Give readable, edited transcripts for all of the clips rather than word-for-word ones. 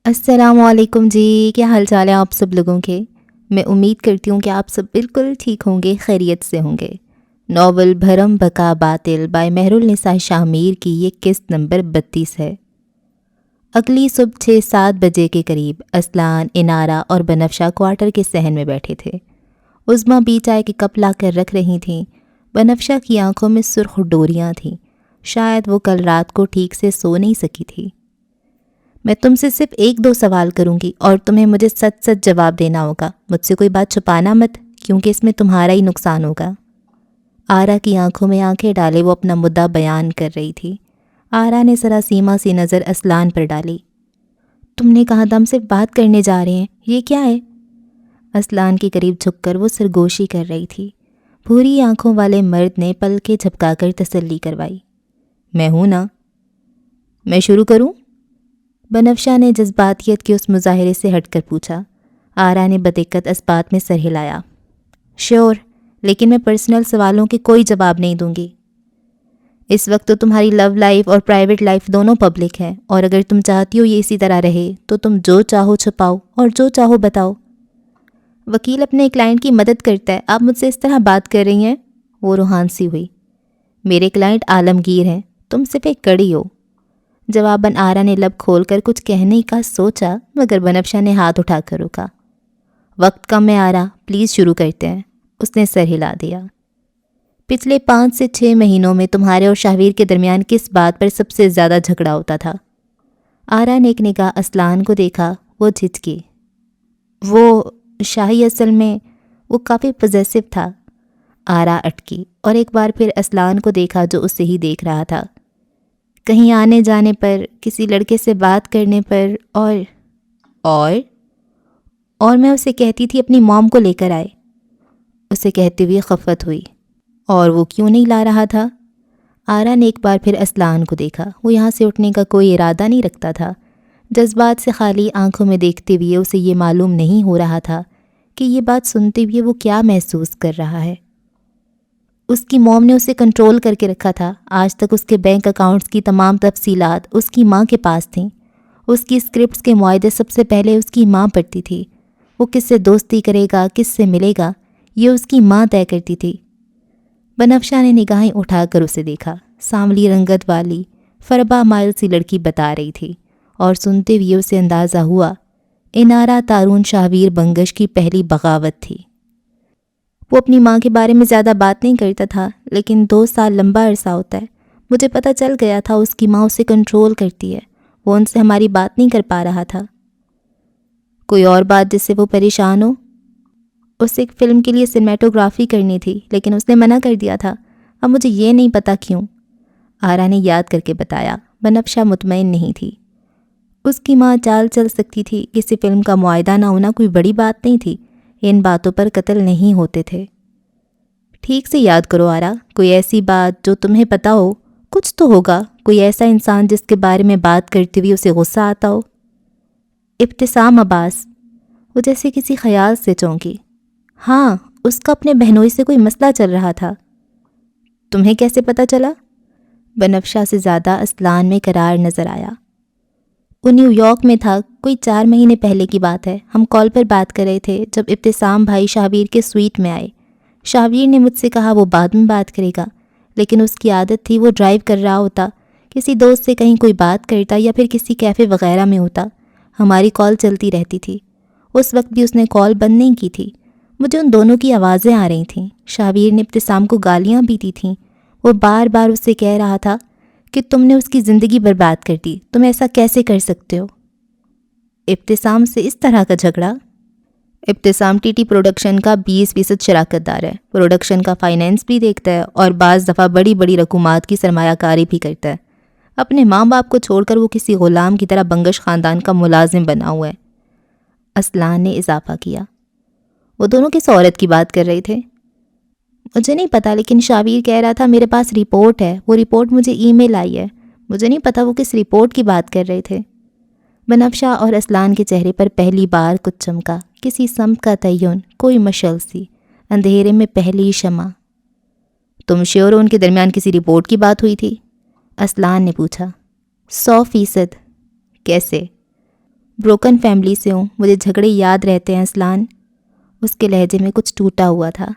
السلام علیکم جی، کیا حال چال ہے آپ سب لوگوں کے؟ میں امید کرتی ہوں کہ آپ سب بالکل ٹھیک ہوں گے، خیریت سے ہوں گے۔ ناول بھرم بکا باطل بائی مہر النساء شاہ میر کی یہ قسط نمبر 32 ہے۔ اگلی صبح 6-7 بجے کے قریب اسلان، انارہ اور بنفشہ کوارٹر کے صحن میں بیٹھے تھے۔ عظمیٰ بھی چائے کے کپ لا کر رکھ رہی تھیں۔ بنفشہ کی آنکھوں میں سرخ ڈوریاں تھیں، شاید وہ کل رات کو ٹھیک سے سو نہیں سکی تھی۔ میں تم سے صرف 1-2 سوال کروں گی اور تمہیں مجھے سچ سچ جواب دینا ہوگا، مجھ سے کوئی بات چھپانا مت، کیونکہ اس میں تمہارا ہی نقصان ہوگا۔ آرا کی آنکھوں میں آنکھیں ڈالے وہ اپنا مدعا بیان کر رہی تھی۔ آرا نے سراسیمہ سی نظر اسلان پر ڈالی۔ تم نے کہا ہم صرف بات کرنے جا رہے ہیں، یہ کیا ہے؟ اسلان کے قریب جھک کر وہ سرگوشی کر رہی تھی۔ بھوری آنکھوں والے مرد نے پلکیں جھپکا کر تسلی کروائی۔ میں ہوں نا، میں شروع کروں؟ بنفشہ نے جذباتیت کے اس مظاہرے سے ہٹ کر پوچھا۔ آرا نے بدقت اس بات میں سر ہلایا۔ شیور، لیکن میں پرسنل سوالوں کے کوئی جواب نہیں دوں گی۔ اس وقت تو تمہاری لو لائف اور پرائیویٹ لائف دونوں پبلک ہیں، اور اگر تم چاہتی ہو یہ اسی طرح رہے تو تم جو چاہو چھپاؤ اور جو چاہو بتاؤ۔ وکیل اپنے کلائنٹ کی مدد کرتا ہے، آپ مجھ سے اس طرح بات کر رہی ہیں؟ وہ روحان سی ہوئی۔ میرے کلائنٹ عالمگیر ہیں، تم صرف ایک کڑی ہو۔ جواباً آرا نے لب کھول کر کچھ کہنے کا سوچا، مگر بنفشہ نے ہاتھ اٹھا کر روکا۔ وقت کم ہے آرا، پلیز شروع کرتے ہیں۔ اس نے سر ہلا دیا۔ پچھلے 5 سے 6 مہینوں میں تمہارے اور شاہویر کے درمیان کس بات پر سب سے زیادہ جھگڑا ہوتا تھا؟ آرا نے ایک نگاہ اسلان کو دیکھا، وہ جھجکی۔ وہ شاہی اصل میں وہ کافی پوزیسو تھا۔ آرا اٹکی اور ایک بار پھر اسلان کو دیکھا جو اسے ہی دیکھ رہا تھا۔ کہیں آنے جانے پر، کسی لڑکے سے بات کرنے پر، اور میں اسے کہتی تھی اپنی موم کو لے کر آئے۔ اسے کہتے ہوئے خفت ہوئی۔ اور وہ کیوں نہیں لا رہا تھا؟ آرا نے ایک بار پھر اسلان کو دیکھا۔ وہ یہاں سے اٹھنے کا کوئی ارادہ نہیں رکھتا تھا۔ جذبات سے خالی آنکھوں میں دیکھتے ہوئے اسے یہ معلوم نہیں ہو رہا تھا کہ یہ بات سنتے ہوئے وہ کیا محسوس کر رہا ہے۔ اس کی موم نے اسے کنٹرول کر کے رکھا تھا۔ آج تک اس کے بینک اکاؤنٹس کی تمام تفصیلات اس کی ماں کے پاس تھیں۔ اس کی اسکرپٹس کے معاہدے سب سے پہلے اس کی ماں پڑھتی تھی۔ وہ کس سے دوستی کرے گا، کس سے ملے گا، یہ اس کی ماں طے کرتی تھی۔ بنفشہ نے نگاہیں اٹھا کر اسے دیکھا۔ سانولی رنگت والی فربا مائل سی لڑکی بتا رہی تھی، اور سنتے ہوئے اسے اندازہ ہوا انارہ تارون شاہویر بنگش کی پہلی بغاوت تھی۔ وہ اپنی ماں کے بارے میں زیادہ بات نہیں کرتا تھا، لیکن 2 سال لمبا عرصہ ہوتا ہے۔ مجھے پتہ چل گیا تھا اس کی ماں اسے کنٹرول کرتی ہے۔ وہ ان سے ہماری بات نہیں کر پا رہا تھا۔ کوئی اور بات جس سے وہ پریشان ہو؟ اسے ایک فلم کے لیے سنیمیٹوگرافی کرنی تھی، لیکن اس نے منع کر دیا تھا۔ اب مجھے یہ نہیں پتا کیوں۔ آرا نے یاد کر کے بتایا۔ بنفشہ مطمئن نہیں تھی۔ اس کی ماں چال چل سکتی تھی، کسی فلم کا معاہدہ نہ ہونا کوئی بڑی بات نہیں تھی۔ ان باتوں پر قتل نہیں ہوتے تھے۔ ٹھیک سے یاد کرو آرا، کوئی ایسی بات جو تمہیں پتہ ہو، کچھ تو ہوگا، کوئی ایسا انسان جس کے بارے میں بات کرتے ہوئے اسے غصہ آتا ہو۔ ابتسام عباس، وہ جیسے کسی خیال سے چونکی۔ ہاں، اس کا اپنے بہنوئی سے کوئی مسئلہ چل رہا تھا۔ تمہیں کیسے پتہ چلا؟ بنفشہ سے زیادہ اسلان میں قرار نظر آیا۔ وہ نیو یارک میں تھا، کوئی 4 مہینے پہلے کی بات ہے۔ ہم کال پر بات کر رہے تھے جب ابتسام بھائی شاہویر کے سویٹ میں آئے۔ شاہویر نے مجھ سے کہا وہ بعد میں بات کرے گا، لیکن اس کی عادت تھی وہ ڈرائیو کر رہا ہوتا، کسی دوست سے کہیں کوئی بات کرتا یا پھر کسی کیفے وغیرہ میں ہوتا۔ ہماری کال چلتی رہتی تھی۔ اس وقت بھی اس نے کال بند نہیں کی تھی۔ مجھے ان دونوں کی آوازیں آ رہی تھیں۔ شاہویر نے ابتسام کو گالیاں بھی دی تھیں۔ وہ بار بار اس سے کہہ رہا تھا کہ تم نے اس کی زندگی برباد کر دی، تم ایسا کیسے کر سکتے ہو؟ ابتسام سے اس طرح کا جھگڑا؟ ابتسام ٹی ٹی پروڈکشن کا 20% شراکت دار ہے، پروڈکشن کا فائنینس بھی دیکھتا ہے اور بعض دفعہ بڑی بڑی رقومات کی سرمایہ کاری بھی کرتا ہے۔ اپنے ماں باپ کو چھوڑ کر وہ کسی غلام کی طرح بنگش خاندان کا ملازم بنا ہوا ہے۔ اسلان نے اضافہ کیا۔ وہ دونوں کس عورت کی بات کر رہے تھے؟ مجھے نہیں پتا، لیکن شاہویر کہہ رہا تھا میرے پاس رپورٹ ہے، وہ رپورٹ مجھے ای میل آئی ہے۔ مجھے نہیں پتا وہ کس رپورٹ کی بات کر رہے تھے۔ بنفشہ اور اسلان کے چہرے پر پہلی بار کچھ چمکا، کسی سمت کا تعین، کوئی مشعل سی، اندھیرے میں پہلی شمع۔ تم شیور ہو ان کے درمیان کسی رپورٹ کی بات ہوئی تھی؟ اسلان نے پوچھا۔ 100%۔ کیسے؟ بروکن فیملی سے ہوں، مجھے جھگڑے یاد رہتے ہیں اسلان۔ اس کے لہجے میں کچھ ٹوٹا ہوا تھا۔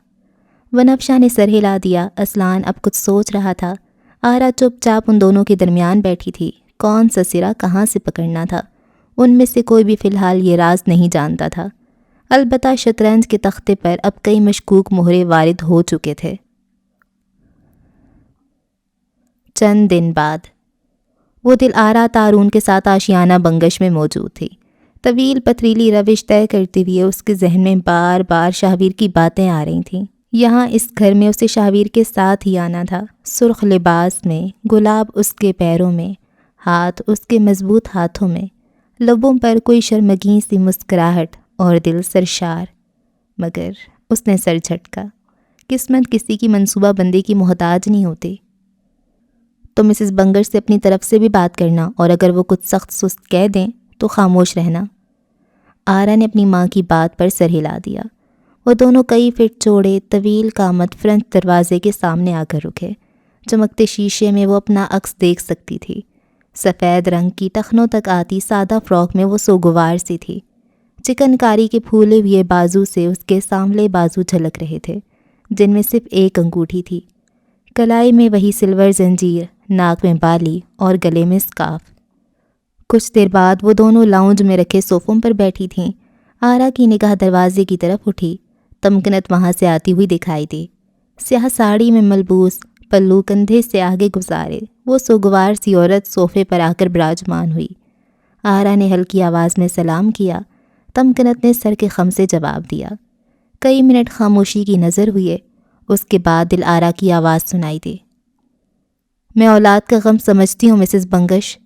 ونفشا نے سر ہلا دیا۔ اسلان اب کچھ سوچ رہا تھا۔ آرا چپ چاپ ان دونوں کے درمیان بیٹھی تھی۔ کون سا سرا کہاں سے پکڑنا تھا؟ ان میں سے کوئی بھی فی الحال یہ راز نہیں جانتا تھا۔ البتہ شطرنج کے تختے پر اب کئی مشکوک مہرے وارد ہو چکے تھے۔ چند دن بعد وہ دل آرا تارون کے ساتھ آشیانہ بنگش میں موجود تھی۔ طویل پتھریلی روش طے کرتے ہوئے اس کے ذہن میں بار بار شاہویر کی باتیں آ رہی تھیں۔ یہاں اس گھر میں اسے شاہویر کے ساتھ ہی آنا تھا، سرخ لباس میں، گلاب اس کے پیروں میں، ہاتھ اس کے مضبوط ہاتھوں میں، لبوں پر کوئی شرمگی سی مسکراہٹ اور دل سرشار۔ مگر اس نے سر جھٹکا۔ قسمت کسی کی منصوبہ بندی کی محتاج نہیں ہوتی۔ تو مسز بنگش سے اپنی طرف سے بھی بات کرنا، اور اگر وہ کچھ سخت سست کہہ دیں تو خاموش رہنا۔ آرا نے اپنی ماں کی بات پر سر ہلا دیا۔ وہ دونوں کئی فٹ چوڑے طویل قامت فرنٹ دروازے کے سامنے آ کر رکے۔ چمکتے شیشے میں وہ اپنا عکس دیکھ سکتی تھی۔ سفید رنگ کی ٹخنوں تک آتی سادہ فراک میں وہ سوگوار سی تھی۔ چکن کاری کے پھولے ہوئے بازو سے اس کے سانولے بازو جھلک رہے تھے، جن میں صرف ایک انگوٹھی تھی۔ کلائی میں وہی سلور زنجیر، ناک میں بالی اور گلے میں اسکارف۔ کچھ دیر بعد وہ دونوں لاؤنج میں رکھے صوفوں پر بیٹھی تھیں۔ آرا کی نگاہ دروازے کی طرف اٹھی۔ تمکنت وہاں سے آتی ہوئی دکھائی دی۔ سیاہ ساڑی میں ملبوس، پلو کندھے سے آگے گزارے، وہ سوگوار سی عورت صوفے پر آ کر براجمان ہوئی۔ آرا نے ہلکی آواز میں سلام کیا۔ تمکنت نے سر کے خم سے جواب دیا۔ کئی منٹ خاموشی کی نظر ہوئے۔ اس کے بعد دل آرا کی آواز سنائی دی۔ میں اولاد کا غم سمجھتی ہوں مسز بنگش۔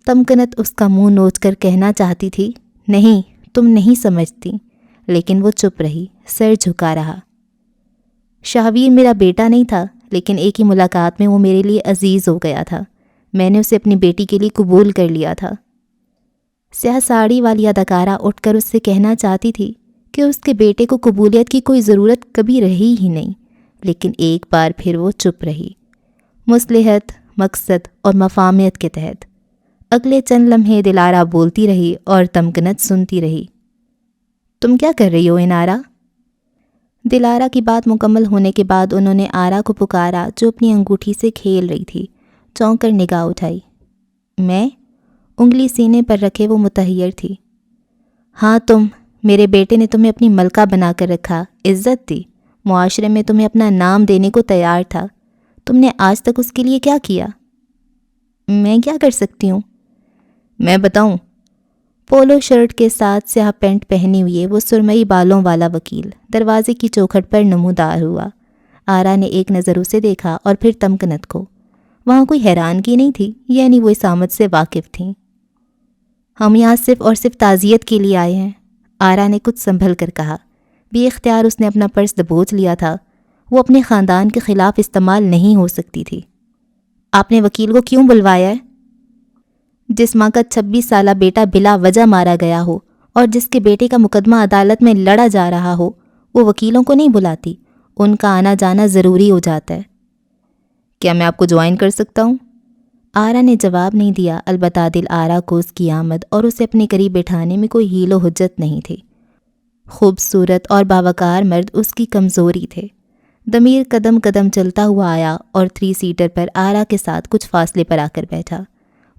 تمکنت اس کا منہ نوچ کر کہنا چاہتی تھی، نہیں تم نہیں سمجھتی، لیکن وہ چپ رہی، سر جھکا رہا۔ شاہویر میرا بیٹا نہیں تھا، لیکن ایک ہی ملاقات میں وہ میرے لیے عزیز ہو گیا تھا۔ میں نے اسے اپنی بیٹی کے لیے قبول کر لیا تھا۔ سیاہ ساڑی والی اداکارہ اٹھ کر اس سے کہنا چاہتی تھی کہ اس کے بیٹے کو قبولیت کی کوئی ضرورت کبھی رہی ہی نہیں، لیکن ایک بار پھر وہ چپ رہی، مصلحت، مقصد اور مفاہمت کے تحت۔ اگلے چند لمحے دلارا بولتی رہی اور تمکنت سنتی رہی۔ تم کیا کر رہی ہو انارا؟ دلارا کی بات مکمل ہونے کے بعد انہوں نے آرا کو پکارا، جو اپنی انگوٹھی سے کھیل رہی تھی۔ چونک کر نگاہ اٹھائی۔ میں؟ انگلی سینے پر رکھے وہ متحیر تھی۔ ہاں تم، میرے بیٹے نے تمہیں اپنی ملکہ بنا کر رکھا، عزت دی، معاشرے میں تمہیں اپنا نام دینے کو تیار تھا۔ تم نے آج تک اس کے لیے کیا کیا؟ میں کیا کر سکتی ہوں؟ میں بتاؤں؟ پولو شرٹ کے ساتھ سیاہ پینٹ پہنے ہوئے وہ سرمئی بالوں والا وکیل دروازے کی چوکھٹ پر نمودار ہوا۔ آرا نے ایک نظر اسے دیکھا اور پھر تمکنت کو۔ وہاں کوئی حیرانگی نہیں تھی، یعنی وہ اس آمد سے واقف تھیں۔ ہم یہاں صرف اور صرف تعزیت کے لیے آئے ہیں، آرا نے کچھ سنبھل کر کہا۔ بے اختیار اس نے اپنا پرس دبوچ لیا تھا۔ وہ اپنے خاندان کے خلاف استعمال نہیں ہو سکتی تھی۔ آپ نے وکیل کو کیوں بلوایا ہے؟ جس ماں کا 26 سالہ بیٹا بلا وجہ مارا گیا ہو اور جس کے بیٹے کا مقدمہ عدالت میں لڑا جا رہا ہو، وہ وکیلوں کو نہیں بلاتی، ان کا آنا جانا ضروری ہو جاتا ہے۔ کیا میں آپ کو جوائن کر سکتا ہوں؟ آرا نے جواب نہیں دیا، البتہ دل آرا کو اس کی آمد اور اسے اپنے قریب بٹھانے میں کوئی حیل و حجت نہیں تھی۔ خوبصورت اور باوقار مرد اس کی کمزوری تھے۔ ضمیر قدم قدم چلتا ہوا آیا اور 3 سیٹر پر آرا کے ساتھ کچھ فاصلے پر آ کر بیٹھا۔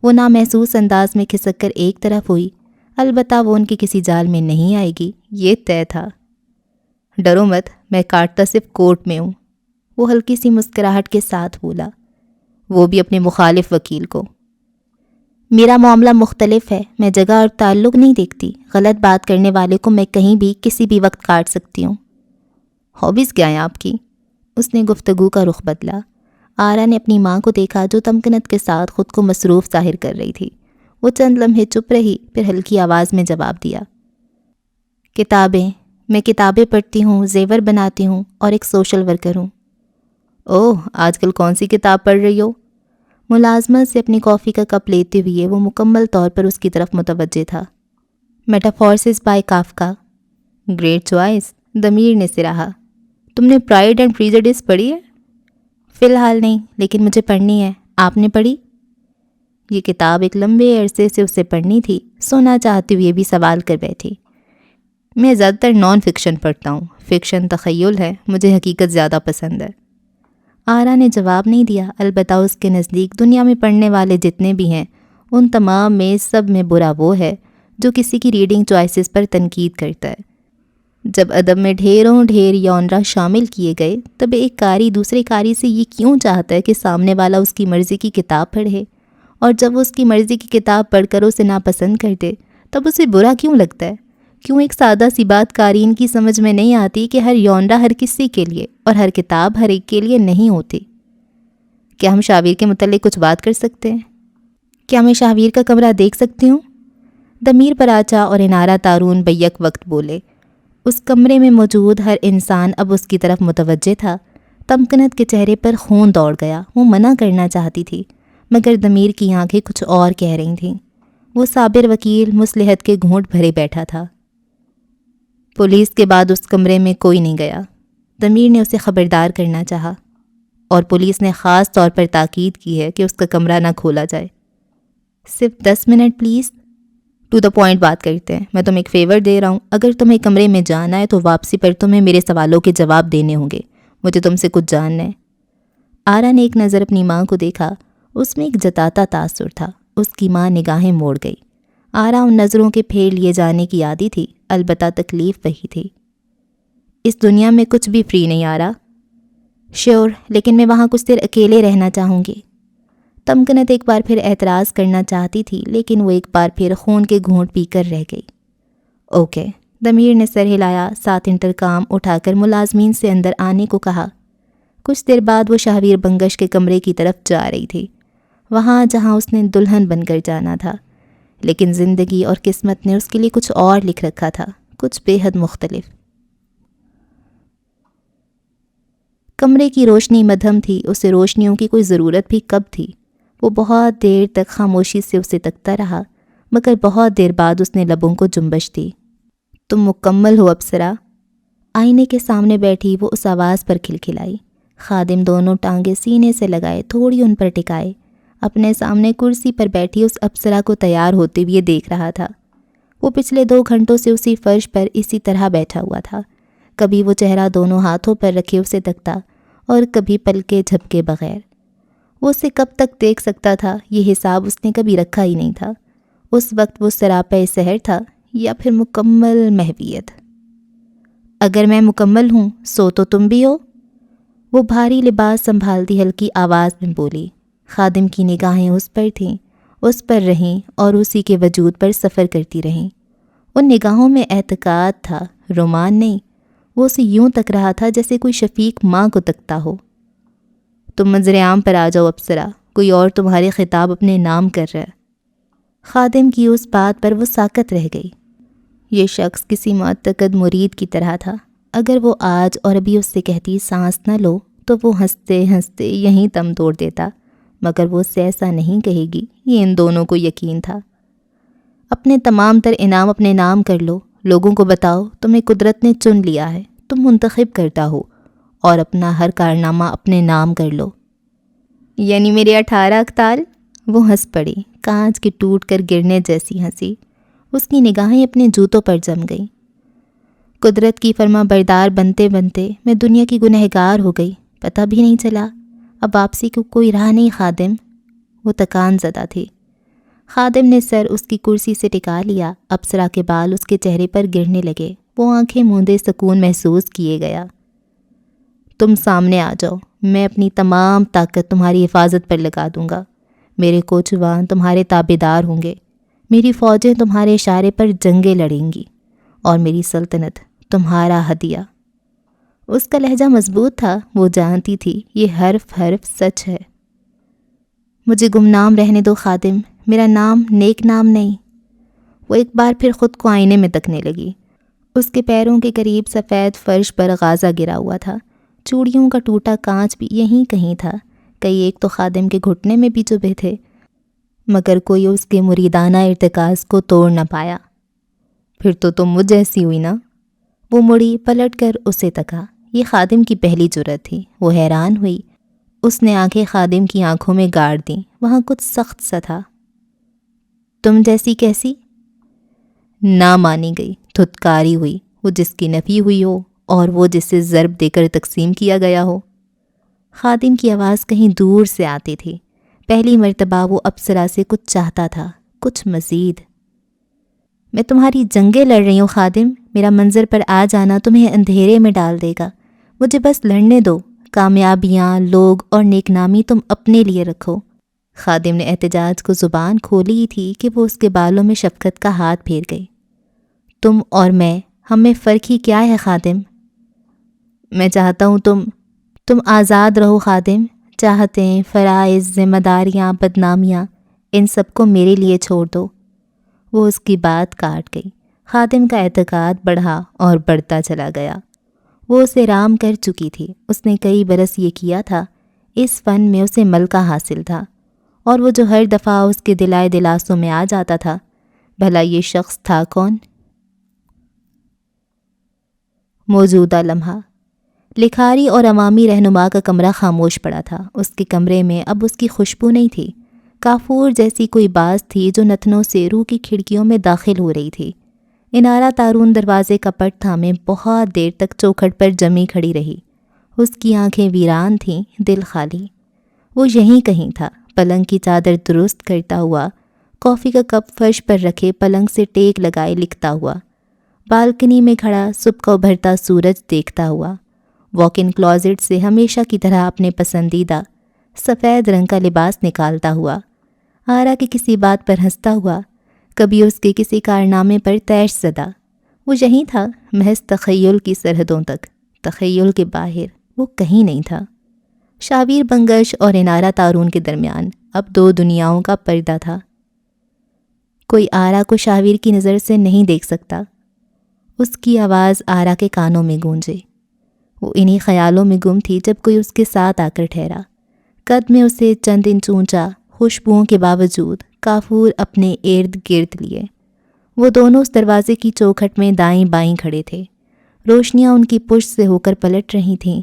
وہ نامحسوس انداز میں کھسک کر ایک طرف ہوئی، البتہ وہ ان کے کسی جال میں نہیں آئے گی، یہ طے تھا۔ ڈرو مت، میں کاٹتا صرف کوٹ میں ہوں، وہ ہلکی سی مسکراہٹ کے ساتھ بولا، وہ بھی اپنے مخالف وکیل کو۔ میرا معاملہ مختلف ہے، میں جگہ اور تعلق نہیں دیکھتی، غلط بات کرنے والے کو میں کہیں بھی کسی بھی وقت کاٹ سکتی ہوں۔ ہابیز کیا ہیں آپ کی؟ اس نے گفتگو کا رخ بدلا۔ آرا نے اپنی ماں کو دیکھا جو تمکنت کے ساتھ خود کو مصروف ظاہر کر رہی تھی۔ وہ چند لمحے چپ رہی، پھر ہلکی آواز میں جواب دیا، کتابیں، میں کتابیں پڑھتی ہوں، زیور بناتی ہوں اور ایک سوشل ورکر ہوں۔ اوہ، آج کل کون سی کتاب پڑھ رہی ہو؟ ملازمت سے اپنی کافی کا کپ لیتے ہوئے وہ مکمل طور پر اس کی طرف متوجہ تھا۔ میٹافورسز بائی کافکا۔ گریٹ چوائس، ضمیر نے سراہا۔ تم نے پرائیڈ اینڈ پریجوڈس پڑھی ہے؟ فی الحال نہیں، لیکن مجھے پڑھنی ہے۔ آپ نے پڑھی؟ یہ کتاب ایک لمبے عرصے سے اسے پڑھنی تھی، سونا چاہتے ہوئے بھی سوال کر بیٹھی۔ میں زیادہ تر نان فکشن پڑھتا ہوں، فکشن تخیل ہے، مجھے حقیقت زیادہ پسند ہے۔ آرا نے جواب نہیں دیا، البتہ اس کے نزدیک دنیا میں پڑھنے والے جتنے بھی ہیں ان تمام میں سب میں برا وہ ہے جو کسی کی ریڈنگ چوائسز پر تنقید کرتا ہے۔ جب ادب میں ڈھیر یونرا شامل کیے گئے، تب ایک قاری دوسرے قاری سے یہ کیوں چاہتا ہے کہ سامنے والا اس کی مرضی کی کتاب پڑھے، اور جب وہ اس کی مرضی کی کتاب پڑھ کر اسے ناپسند کر دے تب اسے برا کیوں لگتا ہے؟ کیوں ایک سادہ سی بات قارئین کی سمجھ میں نہیں آتی کہ ہر یونرا ہر کسی کے لیے اور ہر کتاب ہر ایک کے لیے نہیں ہوتی؟ کیا ہم شاویر کے متعلق کچھ بات کر سکتے ہیں؟ کیا میں شاویر کا کمرہ دیکھ سکتی ہوں؟ دمیر پراچا اور انارہ تارون بیک وقت بولے۔ اس کمرے میں موجود ہر انسان اب اس کی طرف متوجہ تھا۔ تمکنت کے چہرے پر خون دوڑ گیا۔ وہ منع کرنا چاہتی تھی مگر دمیر کی آنکھیں کچھ اور کہہ رہی تھیں۔ وہ صابر وکیل مصلحت کے گھونٹ بھرے بیٹھا تھا۔ پولیس کے بعد اس کمرے میں کوئی نہیں گیا۔ دمیر نے اسے خبردار کرنا چاہا، اور پولیس نے خاص طور پر تاکید کی ہے کہ اس کا کمرہ نہ کھولا جائے۔ صرف 10 minute please, to the point بات کرتے ہیں۔ میں تمہیں ایک فیور دے رہا ہوں، اگر تمہیں کمرے میں جانا ہے تو واپسی پر تمہیں میرے سوالوں کے جواب دینے ہوں گے۔ مجھے تم سے کچھ جاننا ہے۔ آرا نے ایک نظر اپنی ماں کو دیکھا، اس میں ایک جتاتا تاثر تھا۔ اس کی ماں نگاہیں موڑ گئی۔ آرا ان نظروں کے پھیر لیے جانے کی عادی تھی، البتہ تکلیف وہی تھی۔ اس دنیا میں کچھ بھی فری نہیں آرا۔ شیور، لیکن میں وہاں کچھ دیر اکیلے رہنا چاہوں گی۔ تمکنت ایک بار پھر اعتراض کرنا چاہتی تھی، لیکن وہ ایک بار پھر خون کے گھونٹ پی کر رہ گئی۔ اوکے، دمیر نے سر ہلایا، ساتھ انٹرکام اٹھا کر ملازمین سے اندر آنے کو کہا۔ کچھ دیر بعد وہ شاہویر بنگش کے کمرے کی طرف جا رہی تھی، وہاں جہاں اس نے دلہن بن کر جانا تھا، لیکن زندگی اور قسمت نے اس کے لیے کچھ اور لکھ رکھا تھا، کچھ بے حد مختلف۔ کمرے کی روشنی مدھم تھی، اسے روشنیوں کی کوئی ضرورت بھی کب تھی؟ وہ بہت دیر تک خاموشی سے اسے تکتا رہا، مگر بہت دیر بعد اس نے لبوں کو جنبش دی۔ تم مکمل ہو اپسرا؟ آئینے کے سامنے بیٹھی وہ اس آواز پر کھلکھلائی۔ خادم دونوں ٹانگیں سینے سے لگائے تھوڑی ان پر ٹکائے اپنے سامنے کرسی پر بیٹھی اس اپسرا کو تیار ہوتے ہوئے دیکھ رہا تھا۔ وہ پچھلے 2 گھنٹوں سے اسی فرش پر اسی طرح بیٹھا ہوا تھا، کبھی وہ چہرہ دونوں ہاتھوں پر رکھے اسے تکتا اور کبھی پلکے جھپکے بغیر۔ وہ اسے کب تک دیکھ سکتا تھا، یہ حساب اس نے کبھی رکھا ہی نہیں تھا۔ اس وقت وہ سراپے سحر تھا یا پھر مکمل محویت۔ اگر میں مکمل ہوں سو تو تم بھی ہو، وہ بھاری لباس سنبھالتی ہلکی آواز میں بولی۔ خادم کی نگاہیں اس پر تھیں، اس پر رہیں اور اسی کے وجود پر سفر کرتی رہیں۔ ان نگاہوں میں اعتقاد تھا، رومان نہیں۔ وہ اسے یوں تک رہا تھا جیسے کوئی شفیق ماں کو تکتا ہو۔ تم منظر عام پر آ جاؤ اپسرا، کوئی اور تمہارے خطاب اپنے نام کر رہا ہے۔ خادم کی اس بات پر وہ ساکت رہ گئی۔ یہ شخص کسی معتقد مرید کی طرح تھا۔ اگر وہ آج اور ابھی اس سے کہتی سانس نہ لو تو وہ ہنستے ہنستے یہیں دم توڑ دیتا، مگر وہ اس سے ایسا نہیں کہے گی، یہ ان دونوں کو یقین تھا۔ اپنے تمام تر انعام اپنے نام کر لو، لوگوں کو بتاؤ تمہیں قدرت نے چن لیا ہے، تم منتخب کرتا ہو، اور اپنا ہر کارنامہ اپنے نام کر لو۔ یعنی میرے 18 اقتال؟ وہ ہنس پڑی، کانچ کی ٹوٹ کر گرنے جیسی ہنسی۔ اس کی نگاہیں اپنے جوتوں پر جم گئیں۔ قدرت کی فرما بردار بنتے بنتے میں دنیا کی گنہگار ہو گئی، پتہ بھی نہیں چلا۔ اب واپسی کو کوئی راہ نہیں خادم۔ وہ تکان زدہ تھی۔ خادم نے سر اس کی کرسی سے ٹکا لیا، اپسرا کے بال اس کے چہرے پر گرنے لگے۔ وہ آنکھیں موندے سکون محسوس کیے گیا۔ تم سامنے آ جاؤ، میں اپنی تمام طاقت تمہاری حفاظت پر لگا دوں گا۔ میرے کوچوان تمہارے تابعدار ہوں گے، میری فوجیں تمہارے اشارے پر جنگیں لڑیں گی، اور میری سلطنت تمہارا ہدیہ۔ اس کا لہجہ مضبوط تھا، وہ جانتی تھی یہ حرف حرف سچ ہے۔ مجھے گمنام رہنے دو خادم، میرا نام نیک نام نہیں۔ وہ ایک بار پھر خود کو آئینے میں تکنے لگی۔ اس کے پیروں کے قریب سفید فرش پر غازہ گرا ہوا تھا، چوڑیوں کا ٹوٹا کانچ بھی یہیں کہیں تھا، کئی ایک تو خادم کے گھٹنے میں بھی چبھے تھے، مگر کوئی اس کے مریدانہ ارتکاز کو توڑ نہ پایا۔ پھر تو تم مجھ جیسی ہوئی نا؟ وہ مڑی، پلٹ کر اسے تکا۔ یہ خادم کی پہلی جرأت تھی۔ وہ حیران ہوئی۔ اس نے آنکھیں خادم کی آنکھوں میں گاڑ دیں، وہاں کچھ سخت سا تھا۔ تم جیسی کیسی؟ نہ مانی گئی، دھتکاری ہوئی، وہ جس کی نفی ہوئی ہو اور وہ جسے ضرب دے کر تقسیم کیا گیا ہو۔ خادم کی آواز کہیں دور سے آتی تھی۔ پہلی مرتبہ وہ اپسرا سے کچھ چاہتا تھا، کچھ مزید۔ میں تمہاری جنگیں لڑ رہی ہوں خادم، میرا منظر پر آ جانا تمہیں اندھیرے میں ڈال دے گا، مجھے بس لڑنے دو، کامیابیاں، لوگ اور نیک نامی تم اپنے لیے رکھو۔ خادم نے احتجاج کو زبان کھولی ہی تھی کہ وہ اس کے بالوں میں شفقت کا ہاتھ پھیر گئی۔ تم اور میں، ہم میں فرق ہی کیا ہے خادم؟ میں چاہتا ہوں تم آزاد رہو خادم، چاہتیں، فرائض، ذمہ داریاں، بدنامیاں، ان سب کو میرے لیے چھوڑ دو۔ وہ اس کی بات کاٹ گئی۔ خادم کا اعتقاد بڑھا اور بڑھتا چلا گیا۔ وہ اسے رام کر چکی تھی، اس نے کئی برس یہ کیا تھا، اس فن میں اسے ملکہ حاصل تھا، اور وہ جو ہر دفعہ اس کے دلائے دلاسوں میں آ جاتا تھا، بھلا یہ شخص تھا کون؟ موجودہ لمحہ لکھاری اور عوامی رہنما کا کمرہ خاموش پڑا تھا۔ اس کے کمرے میں اب اس کی خوشبو نہیں تھی، کافور جیسی کوئی باز تھی جو نتنوں سے روح کی کھڑکیوں میں داخل ہو رہی تھی۔ انارہ تارون دروازے کا پٹ تھامے بہت دیر تک چوکھٹ پر جمی کھڑی رہی۔ اس کی آنکھیں ویران تھیں، دل خالی۔ وہ یہیں کہیں تھا، پلنگ کی چادر درست کرتا ہوا، کافی کا کپ فرش پر رکھے پلنگ سے ٹیک لگائے لکھتا ہوا، بالکنی میں کھڑا صبح کو ابھرتا سورج دیکھتا ہوا، واک ان کلازٹ سے ہمیشہ کی طرح اپنے پسندیدہ سفید رنگ کا لباس نکالتا ہوا، آرا کی کسی بات پر ہنستا ہوا، کبھی اس کے کسی کارنامے پر تیش زدہ۔ وہ یہیں تھا، محض تخیل کی سرحدوں تک، تخیل کے باہر وہ کہیں نہیں تھا۔ شاویر بنگش اور انارہ تارون کے درمیان اب دو دنیاؤں کا پردہ تھا۔ کوئی آرا کو شاویر کی نظر سے نہیں دیکھ سکتا۔ اس کی آواز آرا کے کانوں میں گونجے۔ وہ انہی خیالوں میں گم تھی جب کوئی اس کے ساتھ آ کر ٹھہرا۔ قد میں اسے چند انچ اونچا، خوشبوؤں کے باوجود کافور اپنے ارد گرد لیے۔ وہ دونوں اس دروازے کی چوکھٹ میں دائیں بائیں کھڑے تھے۔ روشنیاں ان کی پشت سے ہو کر پلٹ رہی تھیں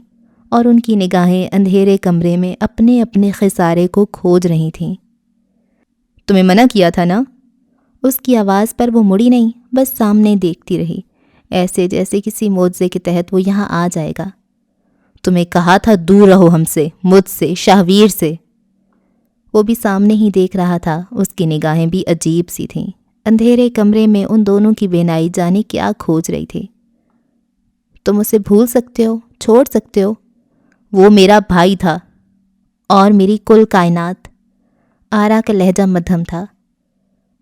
اور ان کی نگاہیں اندھیرے کمرے میں اپنے اپنے خسارے کو کھوج رہی تھیں۔ تمہیں منع کیا تھا نا؟ اس کی آواز پر وہ مڑی نہیں، بس سامنے دیکھتی رہی، ایسے جیسے کسی معجزے کے تحت وہ یہاں آ جائے گا۔ تمہیں کہا تھا دور رہو ہم سے، مجھ سے، شاہویر سے۔ وہ بھی سامنے ہی دیکھ رہا تھا، اس کی نگاہیں بھی عجیب سی تھیں۔ اندھیرے کمرے میں ان دونوں کی بینائی جانے کیا کھوج رہی تھی۔ تم اسے بھول سکتے ہو، چھوڑ سکتے ہو، وہ میرا بھائی تھا اور میری کل کائنات۔ آرا کا لہجہ مدھم تھا۔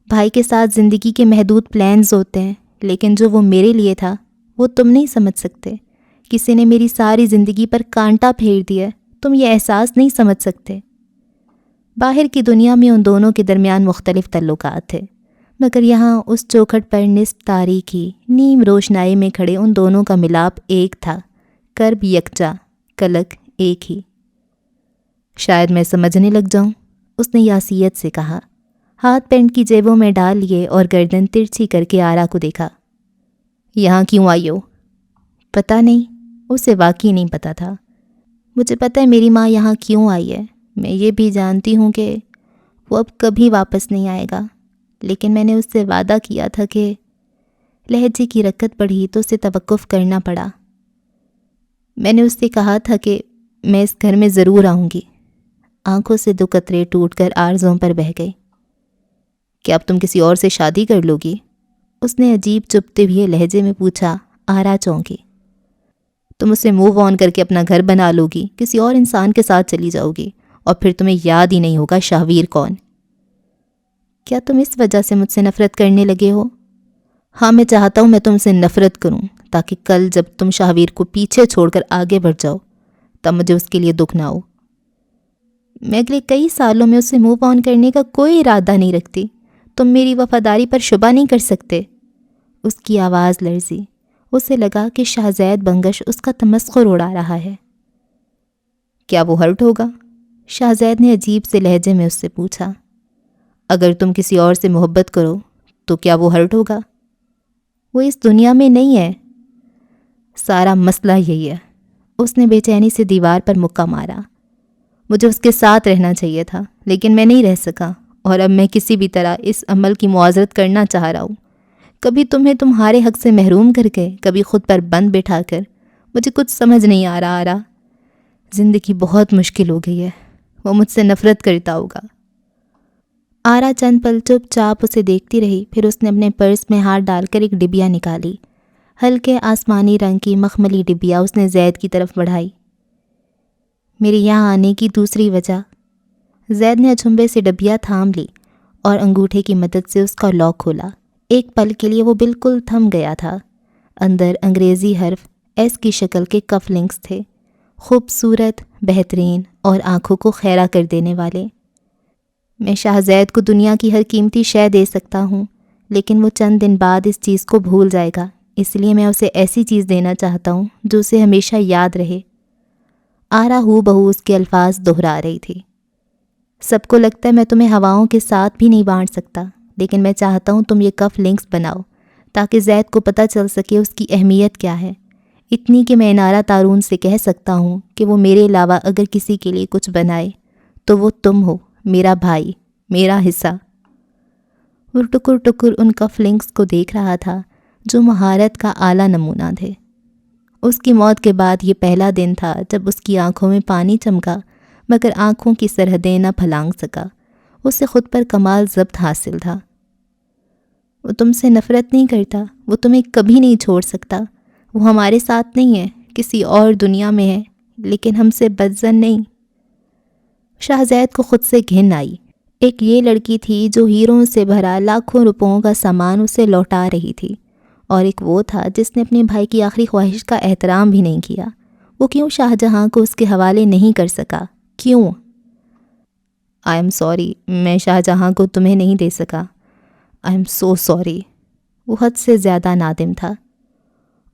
بھائی کے ساتھ زندگی کے محدود پلانز ہوتے ہیں، لیکن جو وہ میرے لیے تھا وہ تم نہیں سمجھ سکتے۔ کسی نے میری ساری زندگی پر کانٹا پھیر دیا، تم یہ احساس نہیں سمجھ سکتے۔ باہر کی دنیا میں ان دونوں کے درمیان مختلف تعلقات تھے، مگر یہاں اس چوکھٹ پر نصف تاریکی نیم روشنائی میں کھڑے ان دونوں کا ملاپ ایک تھا، کرب یکجا، کلک ایک ہی۔ شاید میں سمجھنے لگ جاؤں، اس نے یاسیت سے کہا۔ ہاتھ پینٹ کی جیبوں میں ڈال لیے اور گردن ترچھی کر کے آرا کو دیکھا۔ یہاں کیوں آئی ہو؟ پتہ نہیں، اسے واقعی نہیں پتہ تھا۔ مجھے پتہ ہے میری ماں یہاں کیوں آئی ہے، میں یہ بھی جانتی ہوں کہ وہ اب کبھی واپس نہیں آئے گا، لیکن میں نے اس سے وعدہ کیا تھا کہ… لہجے کی رکت بڑھی تو اسے توقف کرنا پڑا۔ میں نے اس سے کہا تھا کہ میں اس گھر میں ضرور آؤں گی۔ آنکھوں سے دو قطرے ٹوٹ کر آرزوں پر بہہ گئے۔ کہ اب تم کسی اور سے شادی کر لو گی؟ اس نے عجیب چبھتے ہوئے لہجے میں پوچھا۔ آرا چونکی۔ تم اسے موو آن کر کے اپنا گھر بنا لو گی، کسی اور انسان کے ساتھ چلی جاؤ گی، اور پھر تمہیں یاد ہی نہیں ہوگا شاہویر کون۔ کیا تم اس وجہ سے مجھ سے نفرت کرنے لگے ہو؟ ہاں، میں چاہتا ہوں میں تم سے نفرت کروں، تاکہ کل جب تم شاہویر کو پیچھے چھوڑ کر آگے بڑھ جاؤ تب مجھے اس کے لیے دکھ نہ ہو۔ میں اگلے کئی سالوں میں اسے موو آن کرنے کا کوئی ارادہ نہیں رکھتی، تم میری وفاداری پر شبہ نہیں کر سکتے۔ اس کی آواز لرزی۔ اسے لگا کہ شہزید بنگش اس کا تمسخر اڑا رہا ہے۔ کیا وہ ہرٹ ہوگا؟ شہزید نے عجیب سے لہجے میں اس سے پوچھا۔ اگر تم کسی اور سے محبت کرو تو کیا وہ ہرٹ ہوگا؟ وہ اس دنیا میں نہیں ہے۔ سارا مسئلہ یہی ہے۔ اس نے بے چینی سے دیوار پر مکہ مارا۔ مجھے اس کے ساتھ رہنا چاہیے تھا، لیکن میں نہیں رہ سکا، اور اب میں کسی بھی طرح اس عمل کی معذرت کرنا چاہ رہا ہوں کبھی تمہیں تمہارے حق سے محروم کر کے، کبھی خود پر بند بٹھا کر۔ مجھے کچھ سمجھ نہیں آ رہا آرا، زندگی بہت مشکل ہو گئی ہے۔ وہ مجھ سے نفرت کرتا ہوگا۔ آرا چند پل چپ چاپ اسے دیکھتی رہی، پھر اس نے اپنے پرس میں ہاتھ ڈال کر ایک ڈبیا نکالی۔ ہلکے آسمانی رنگ کی مخملی ڈبیا اس نے زید کی طرف بڑھائی۔ میرے یہاں آنے کی دوسری وجہ۔ زید نے اچھمبے سے ڈبیا تھام لی اور انگوٹھے کی مدد سے اس کا لاک کھولا۔ ایک پل کے لیے وہ بالکل تھم گیا تھا۔ اندر انگریزی حرف ایس کی شکل کے کف لنکس تھے، خوبصورت، بہترین اور آنکھوں کو خیرہ کر دینے والے۔ میں شاہ زید کو دنیا کی ہر قیمتی شے دے سکتا ہوں، لیکن وہ چند دن بعد اس چیز کو بھول جائے گا، اس لیے میں اسے ایسی چیز دینا چاہتا ہوں جو اسے ہمیشہ یاد رہے۔ آرا ہو بہو اس کے الفاظ دہرا رہی تھی۔ سب کو لگتا ہے میں تمہیں ہواؤں کے ساتھ بھی نہیں بانٹ سکتا، لیکن میں چاہتا ہوں تم یہ کف لنکس بناؤ تاکہ زید کو پتہ چل سکے اس کی اہمیت کیا ہے، اتنی کہ میں انارہ تارون سے کہہ سکتا ہوں کہ وہ میرے علاوہ اگر کسی کے لیے کچھ بنائے تو وہ تم ہو، میرا بھائی، میرا حصہ۔ وہ ٹکر ٹکر ان کف لنکس کو دیکھ رہا تھا جو مہارت کا اعلیٰ نمونہ تھے۔ اس کی موت کے بعد یہ پہلا دن تھا جب اس کی آنکھوں میں پانی چمکا، مگر آنکھوں کی سرحدیں نہ پھلانگ سکا۔ اسے خود پر کمال ضبط حاصل تھا۔ وہ تم سے نفرت نہیں کرتا، وہ تمہیں کبھی نہیں چھوڑ سکتا۔ وہ ہمارے ساتھ نہیں ہے، کسی اور دنیا میں ہے، لیکن ہم سے بدظن نہیں۔ شاہزید کو خود سے گھن آئی۔ ایک یہ لڑکی تھی جو ہیروں سے بھرا لاکھوں روپوں کا سامان اسے لوٹا رہی تھی، اور ایک وہ تھا جس نے اپنے بھائی کی آخری خواہش کا احترام بھی نہیں کیا۔ وہ کیوں شاہ جہاں کو اس کے حوالے نہیں کر سکا؟ کیوں؟ آئی ایم سوری، میں شاہ جہاں کو تمہیں نہیں دے سکا۔ I am so sorry. وہ حد سے زیادہ نادم تھا۔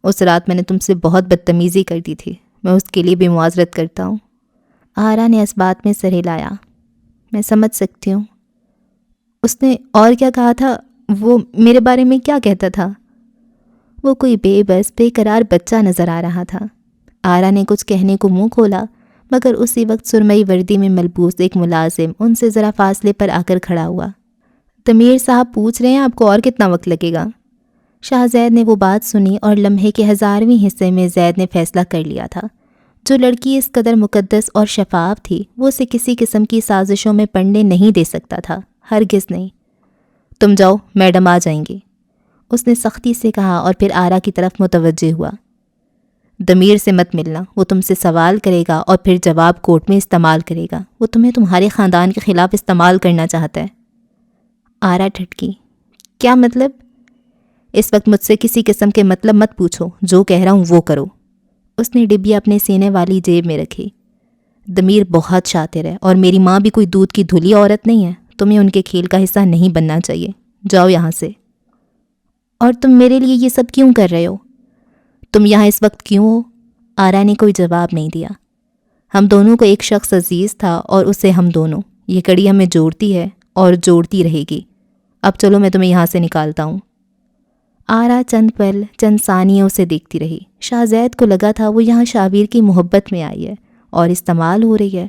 اس رات میں نے تم سے بہت بدتمیزی کر دی تھی، میں اس کے لیے بھی معذرت کرتا ہوں۔ آرا نے اس بات میں سر ہلایا۔ میں سمجھ سکتی ہوں۔ اس نے اور کیا کہا تھا؟ وہ میرے بارے میں کیا کہتا تھا؟ وہ کوئی بے بس بے قرار بچہ نظر آ رہا تھا۔ آرا نے کچھ کہنے کو منہ کھولا، مگر اسی وقت سرمئی وردی میں ملبوس ایک ملازم ان سے ذرا فاصلے پر آ کر کھڑا ہوا۔ ضمیر صاحب پوچھ رہے ہیں آپ کو اور کتنا وقت لگے گا؟ شاہ زید نے وہ بات سنی اور لمحے کے 1000ویں حصے میں زید نے فیصلہ کر لیا تھا۔ جو لڑکی اس قدر مقدس اور شفاف تھی، وہ اسے کسی قسم کی سازشوں میں پڑنے نہیں دے سکتا تھا، ہرگز نہیں۔ تم جاؤ، میڈم آ جائیں گی، اس نے سختی سے کہا اور پھر آرا کی طرف متوجہ ہوا۔ ضمیر سے مت ملنا، وہ تم سے سوال کرے گا اور پھر جواب کورٹ میں استعمال کرے گا۔ وہ تمہیں تمہارے خاندان کے خلاف استعمال کرنا چاہتا ہے۔ آرا ٹھٹکی۔ کیا مطلب؟ اس وقت مجھ سے کسی قسم کے مطلب مت پوچھو، جو کہہ رہا ہوں وہ کرو۔ اس نے ڈبیا اپنے سینے والی جیب میں رکھی۔ ضمیر بہت شاطر ہے، اور میری ماں بھی کوئی دودھ کی دھلی عورت نہیں ہے، تمہیں ان کے کھیل کا حصہ نہیں بننا چاہیے۔ جاؤ یہاں سے۔ اور تم میرے لیے یہ سب کیوں کر رہے ہو؟ تم یہاں اس وقت کیوں ہو؟ آرا نے کوئی جواب نہیں دیا۔ ہم دونوں کو ایک شخص عزیز تھا اور اسے ہم دونوں، یہ کڑی ہمیں جوڑتی ہے اور جوڑتی رہے گی۔ اب چلو میں تمہیں یہاں سے نکالتا ہوں۔ آرا چند پل چند ثانیوں سے دیکھتی رہی۔ شاہزید کو لگا تھا وہ یہاں شابیر کی محبت میں آئی ہے اور استعمال ہو رہی ہے۔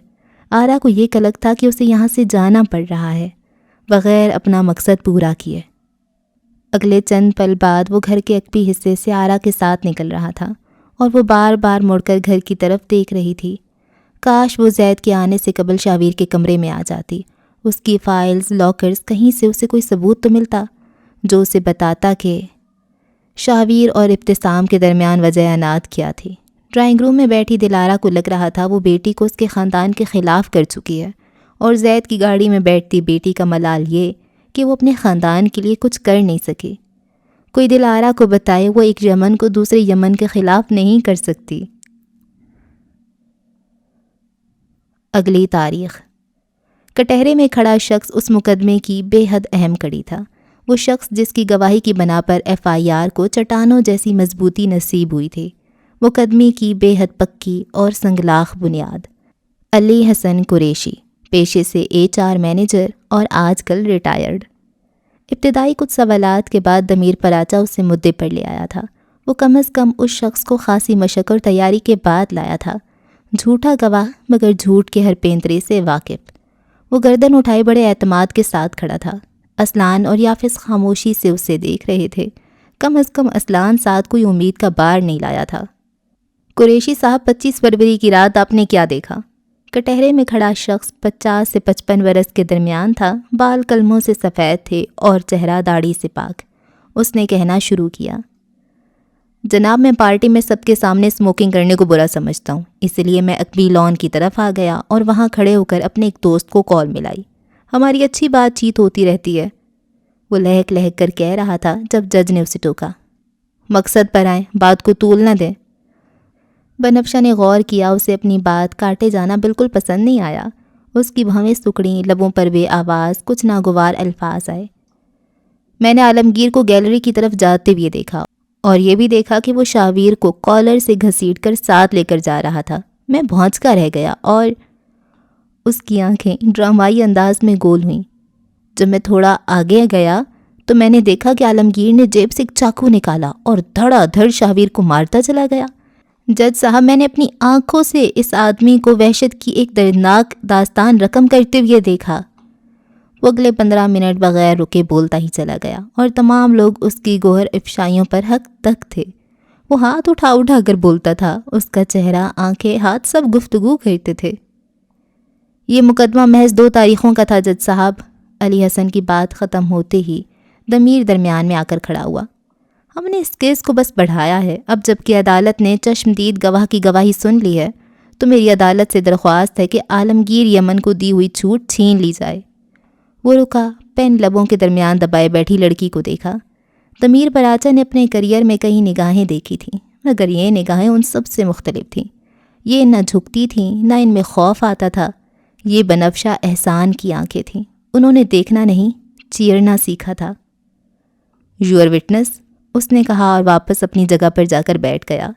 آرا کو یہ کلک تھا کہ اسے یہاں سے جانا پڑ رہا ہے بغیر اپنا مقصد پورا کیے۔ اگلے چند پل بعد وہ گھر کے عقبی حصے سے آرا کے ساتھ نکل رہا تھا اور وہ بار بار مڑ کر گھر کی طرف دیکھ رہی تھی۔ کاش وہ زید کے آنے سے قبل شابیر کے کمرے میں آ جاتی۔ اس کی فائلز، لاکرز، کہیں سے اسے کوئی ثبوت تو ملتا جو اسے بتاتا کہ شابیر اور ابتسام کے درمیان وجہ عناد کیا تھی۔ ڈرائنگ روم میں بیٹھی دلارا کو لگ رہا تھا وہ بیٹی کو اس کے خاندان کے خلاف کر چکی ہے، اور زید کی گاڑی میں بیٹھتی بیٹی کا ملال یہ کہ وہ اپنے خاندان کے لیے کچھ کر نہیں سکی۔ کوئی دلارا کو بتائے وہ ایک یمن کو دوسرے یمن کے خلاف نہیں کر سکتی۔ اگلی تاریخ۔ کٹہرے میں کھڑا شخص اس مقدمے کی بے حد اہم کڑی تھا، وہ شخص جس کی گواہی کی بنا پر FIR کو چٹانوں جیسی مضبوطی نصیب ہوئی تھی، مقدمے کی بے حد پکی اور سنگلاخ بنیاد۔ علی حسن قریشی، پیشے سے HR مینیجر اور آج کل ریٹائرڈ۔ ابتدائی کچھ سوالات کے بعد ضمیر پراچا اسے مدعے پر لے آیا تھا۔ وہ کم از کم اس شخص کو خاصی مشق اور تیاری کے بعد لایا تھا، جھوٹا گواہ مگر جھوٹ کے ہر پینترے سے واقف۔ وہ گردن اٹھائے بڑے اعتماد کے ساتھ کھڑا تھا۔ اسلان اور یافس خاموشی سے اسے دیکھ رہے تھے، کم از کم اسلان ساتھ کوئی امید کا بار نہیں لایا تھا۔ قریشی صاحب 25 فروری کی رات آپ نے کیا دیکھا؟ کٹہرے میں کھڑا شخص 50 سے 55 برس کے درمیان تھا، بال کلموں سے سفید تھے اور چہرہ داڑھی سے پاک۔ اس نے کہنا شروع کیا، جناب میں پارٹی میں سب کے سامنے اسموکنگ کرنے کو برا سمجھتا ہوں، اس لیے میں اکبی لان کی طرف آ گیا اور وہاں کھڑے ہو کر اپنے ایک دوست کو کال ملائی۔ ہماری اچھی بات چیت ہوتی رہتی ہے، وہ لہک لہک کر کہہ رہا تھا جب جج نے اسے ٹوکا۔ مقصد پر آئیں، بات کو طول نہ دیں۔ بنفشہ نے غور کیا، اسے اپنی بات کاٹے جانا بالکل پسند نہیں آیا۔ اس کی بھویں سکڑیں، لبوں پر بے آواز کچھ ناگوار الفاظ آئے۔ میں نے عالمگیر کو گیلری کی طرف جاتے ہوئے دیکھا اور یہ بھی دیکھا کہ وہ شاویر کو کالر سے گھسیٹ کر ساتھ لے کر جا رہا تھا۔ میں بھونچکا رہ گیا اور اس کی آنکھیں ڈرامائی انداز میں گول ہوئیں۔ جب میں تھوڑا آگے گیا تو میں نے دیکھا کہ عالمگیر نے جیب سے ایک چاقو نکالا اور دھڑا دھڑ شاویر کو مارتا چلا گیا۔ جج صاحب، میں نے اپنی آنکھوں سے اس آدمی کو وحشت کی ایک دردناک داستان رقم کرتے ہوئے دیکھا۔ وہ اگلے 15 منٹ بغیر رکے بولتا ہی چلا گیا اور تمام لوگ اس کی گوہر افشائیوں پر حق تک تھے۔ وہ ہاتھ اٹھا اٹھا کر بولتا تھا، اس کا چہرہ، آنکھیں، ہاتھ سب گفتگو کرتے تھے۔ یہ مقدمہ محض 2 تاریخوں کا تھا جج صاحب۔ علی حسن کی بات ختم ہوتے ہی ضمیر درمیان میں آ کر کھڑا ہوا۔ ہم نے اس کیس کو بس بڑھایا ہے، اب جب کہ عدالت نے چشمدید گواہ کی گواہی سن لی ہے تو میری عدالت سے درخواست ہے کہ عالمگیر یمن کو دی ہوئی چھوٹ چھین لی جائے۔ وہ رکا، پین لبوں کے درمیان دبائے بیٹھی لڑکی کو دیکھا۔ ضمیر براچہ نے اپنے کریئر میں کئی نگاہیں دیکھی تھیں، مگر یہ نگاہیں ان سب سے مختلف تھیں۔ یہ نہ جھکتی تھیں، نہ ان میں خوف آتا تھا۔ یہ بنفشہ احسان کی آنکھیں تھیں، انہوں نے دیکھنا نہیں، چیرنا سیکھا تھا۔ یور وٹنس، اس نے کہا اور واپس اپنی جگہ پر جا کر بیٹھ گیا۔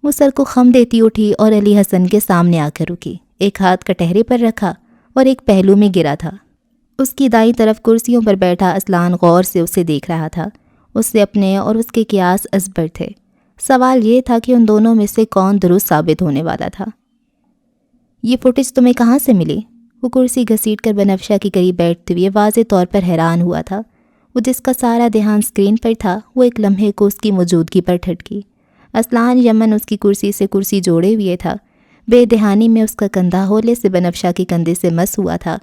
وہ سر کو خم دیتی اٹھی اور علی حسن کے سامنے آ کر رکی، ایک ہاتھ کٹہرے پر رکھا اور ایک پہلو میں گرا تھا۔ اس کی دائیں طرف کرسیوں پر بیٹھا اسلان غور سے اسے دیکھ رہا تھا۔ اس سے اپنے اور اس کے قیاس ازبر تھے۔ سوال یہ تھا کہ ان دونوں میں سے کون درست ثابت ہونے والا تھا۔ یہ فوٹیج تمہیں کہاں سے ملی؟ وہ کرسی گھسیٹ کر بنفشہ کے قریب بیٹھتے ہوئے واضح طور پر حیران ہوا تھا۔ وہ جس کا سارا دھیان اسکرین پر تھا، وہ ایک لمحے کو اس کی موجودگی پر ٹھٹکی۔ اسلان یمن اس کی کرسی سے کرسی جوڑے ہوئے تھا۔ بے دہانی میں اس کا کندھا ہولے سے بنفشہ کے کندھے سے مس ہوا تھا۔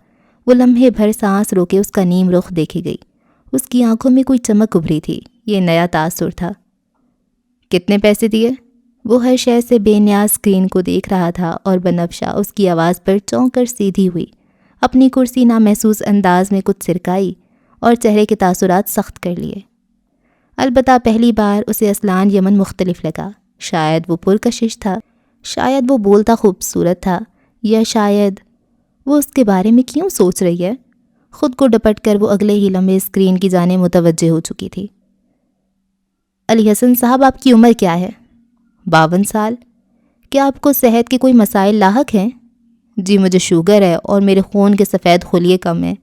وہ لمحے بھر سانس روکے اس کا نیم رخ دیکھی گئی۔ اس کی آنکھوں میں کوئی چمک ابھری تھی، یہ نیا تاثر تھا۔ کتنے پیسے دیے؟ وہ ہر شے سے بے نیاز اسکرین کو دیکھ رہا تھا اور بنفشہ اس کی آواز پر چونک کر سیدھی ہوئی۔ اپنی کرسی نامحسوس انداز میں کچھ سرکائی اور چہرے کے تاثرات سخت کر لیے۔ البتہ پہلی بار اسے اسلان یمن مختلف لگا۔ شاید وہ پرکشش تھا، شاید وہ بولتا خوبصورت تھا، یا شاید وہ اس کے بارے میں کیوں سوچ رہی ہے؟ خود کو ڈپٹ کر وہ اگلے ہی لمحے اسکرین کی جانب متوجہ ہو چکی تھی۔ علی حسن صاحب، آپ کی عمر کیا ہے؟ 52 سال۔ کیا آپ کو صحت کے کوئی مسائل لاحق ہیں؟ جی، مجھے شوگر ہے اور میرے خون کے سفید خلیے کم ہیں۔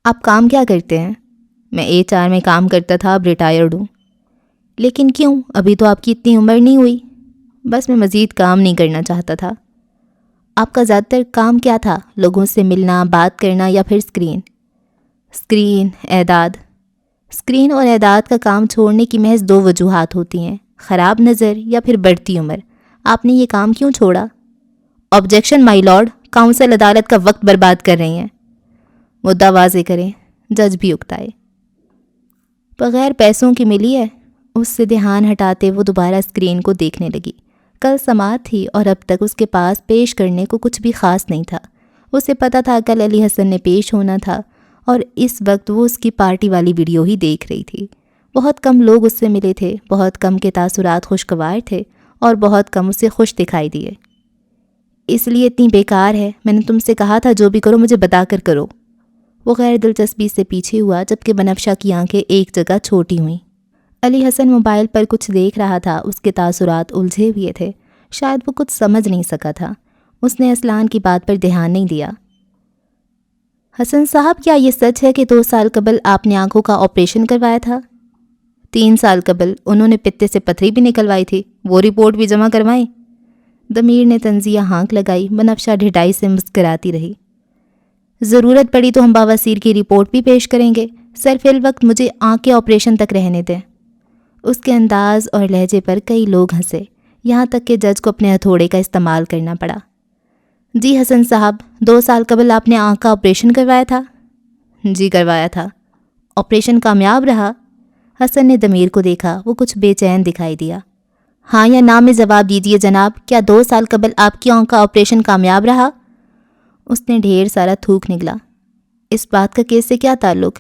آپ کام کیا کرتے ہیں؟ میں HR میں کام کرتا تھا، اب ریٹائرڈ ہوں۔ لیکن کیوں؟ ابھی تو آپ کی اتنی عمر نہیں ہوئی۔ بس میں مزید کام نہیں کرنا چاہتا تھا۔ آپ کا زیادہ تر کام کیا تھا؟ لوگوں سے ملنا، بات کرنا یا پھر اسکرین، اعداد؟ اسکرین اور اعداد کا کام چھوڑنے کی محض 2 وجوہات ہوتی ہیں، خراب نظر یا پھر بڑھتی عمر۔ آپ نے یہ کام کیوں چھوڑا؟ آبجیکشن مائی لارڈ، کاؤنسل عدالت کا وقت برباد کر رہی ہیں۔ مدعا واضح کریں۔ جج بھی اکتائے۔ بغیر پیسوں کی ملی ہے؟ اس سے دھیان ہٹاتے وہ دوبارہ اسکرین کو دیکھنے لگی۔ کل سماعت تھی اور اب تک اس کے پاس پیش کرنے کو کچھ بھی خاص نہیں تھا۔ اسے پتہ تھا کل علی حسن نے پیش ہونا تھا اور اس وقت وہ اس کی پارٹی والی ویڈیو ہی دیکھ رہی تھی۔ بہت کم لوگ اس سے ملے تھے، بہت کم کے تاثرات خوشگوار تھے اور بہت کم اسے خوش دکھائی دیے۔ اس لیے اتنی بیکار ہے، میں نے تم سے کہا تھا جو بھی کرو مجھے بتا کر کرو۔ وہ غیر دلچسپی سے پیچھے ہوا جبکہ بنفشہ کی آنکھیں ایک جگہ چھوٹی ہوئیں۔ علی حسن موبائل پر کچھ دیکھ رہا تھا، اس کے تاثرات الجھے ہوئے تھے، شاید وہ کچھ سمجھ نہیں سکا تھا۔ اس نے اسلان کی بات پر دھیان نہیں دیا۔ حسن صاحب، کیا یہ سچ ہے کہ 2 سال قبل آپ نے آنکھوں کا آپریشن کروایا تھا؟ 3 سال قبل انہوں نے پتے سے پتھری بھی نکلوائی تھی، وہ رپورٹ بھی جمع کروائیں؟ ضمیر نے تنزیہ ہانک لگائی۔ بنفشہ ڈھٹائی سے مسکراتی رہی۔ ضرورت پڑی تو ہم بواسیر کی رپورٹ بھی پیش کریں گے، سر فی الوقت مجھے آنکھ کے آپریشن تک رہنے دیں۔ اس کے انداز اور لہجے پر کئی لوگ ہنسے، یہاں تک کہ جج کو اپنے ہتھوڑے کا استعمال کرنا پڑا۔ جی حسن صاحب، 2 سال قبل آپ نے آنکھ کا آپریشن کروایا تھا؟ جی کروایا تھا۔ آپریشن کامیاب رہا؟ حسن نے ضمیر کو دیکھا، وہ کچھ بے چین دکھائی دیا۔ ہاں یا نا میں جواب دیجیے جناب، کیا 2 سال قبل آپ کی آنکھ کا آپریشن کامیاب رہا؟ اس نے ڈھیر سارا تھوک نگلا۔ اس بات کا کیس سے کیا تعلق؟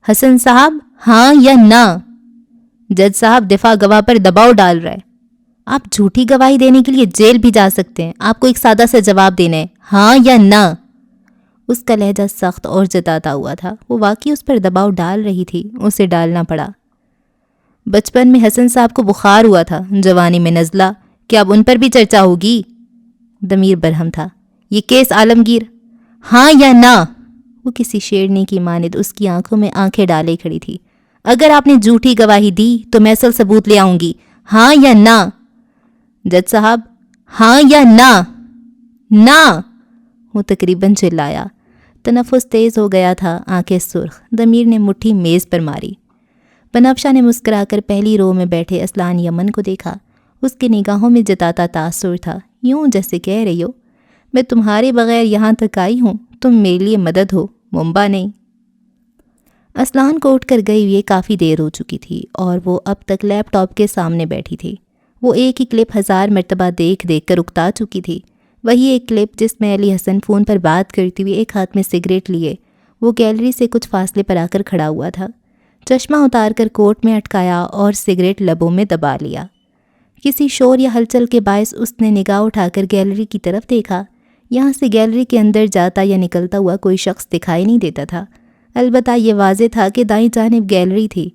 حسن صاحب، ہاں یا نا؟ جج صاحب دفاع گواہ پر دباؤ ڈال رہا ہے۔ آپ جھوٹی گواہی دینے کے لیے جیل بھی جا سکتے ہیں، آپ کو ایک سادہ سا جواب دینا ہے، ہاں یا نا۔ اس کا لہجہ سخت اور جتاتا ہوا تھا، وہ واقعی اس پر دباؤ ڈال رہی تھی، اسے ڈالنا پڑا۔ بچپن میں حسن صاحب کو بخار ہوا تھا، جوانی میں نزلہ، کیا اب ان پر بھی چرچا ہوگی؟ ضمیر برہم تھا۔ یہ کیس عالمگیر، ہاں یا نا؟ وہ کسی شیرنی کی مانند اس کی آنکھوں میں آنکھیں ڈالے کھڑی تھی۔ اگر آپ نے جھوٹی گواہی دی تو میں اصل ثبوت لے آؤں گی، ہاں یا نا؟ جج صاحب، ہاں یا نا؟ نا! وہ تقریباً چلایا۔ تنفس تیز ہو گیا تھا، آنکھیں سرخ۔ ضمیر نے مٹھی میز پر ماری۔ بنفشہ نے مسکرا کر پہلی رو میں بیٹھے اسلان یمن کو دیکھا۔ اس کی نگاہوں میں جتاتا تاثر تھا، یوں جیسے کہہ رہی ہو، میں تمہارے بغیر یہاں تک آئی ہوں، تم میرے لیے مدد ہو، ممبا نہیں۔ اسلان کو اٹھ کر گئی ہوئے کافی دیر ہو چکی تھی اور وہ اب تک لیپ ٹاپ کے سامنے بیٹھی تھی۔ وہ ایک ہی کلپ 1000 مرتبہ دیکھ دیکھ کر اکتا چکی تھی۔ وہی ایک کلپ جس میں علی حسن فون پر بات کرتی ہوئی ایک ہاتھ میں سگریٹ لیے وہ گیلری سے کچھ فاصلے پر آ کر کھڑا ہوا تھا، چشمہ اتار کر کوٹ میں اٹکایا اور سگریٹ لبوں میں دبا لیا۔ کسی شور یا ہلچل کے باعث اس نے نگاہ اٹھا کر گیلری کی طرف دیکھا۔ یہاں سے گیلری کے اندر جاتا یا نکلتا ہوا کوئی شخص دکھائی نہیں دیتا تھا، البتہ یہ واضح تھا کہ دائیں جانب گیلری تھی۔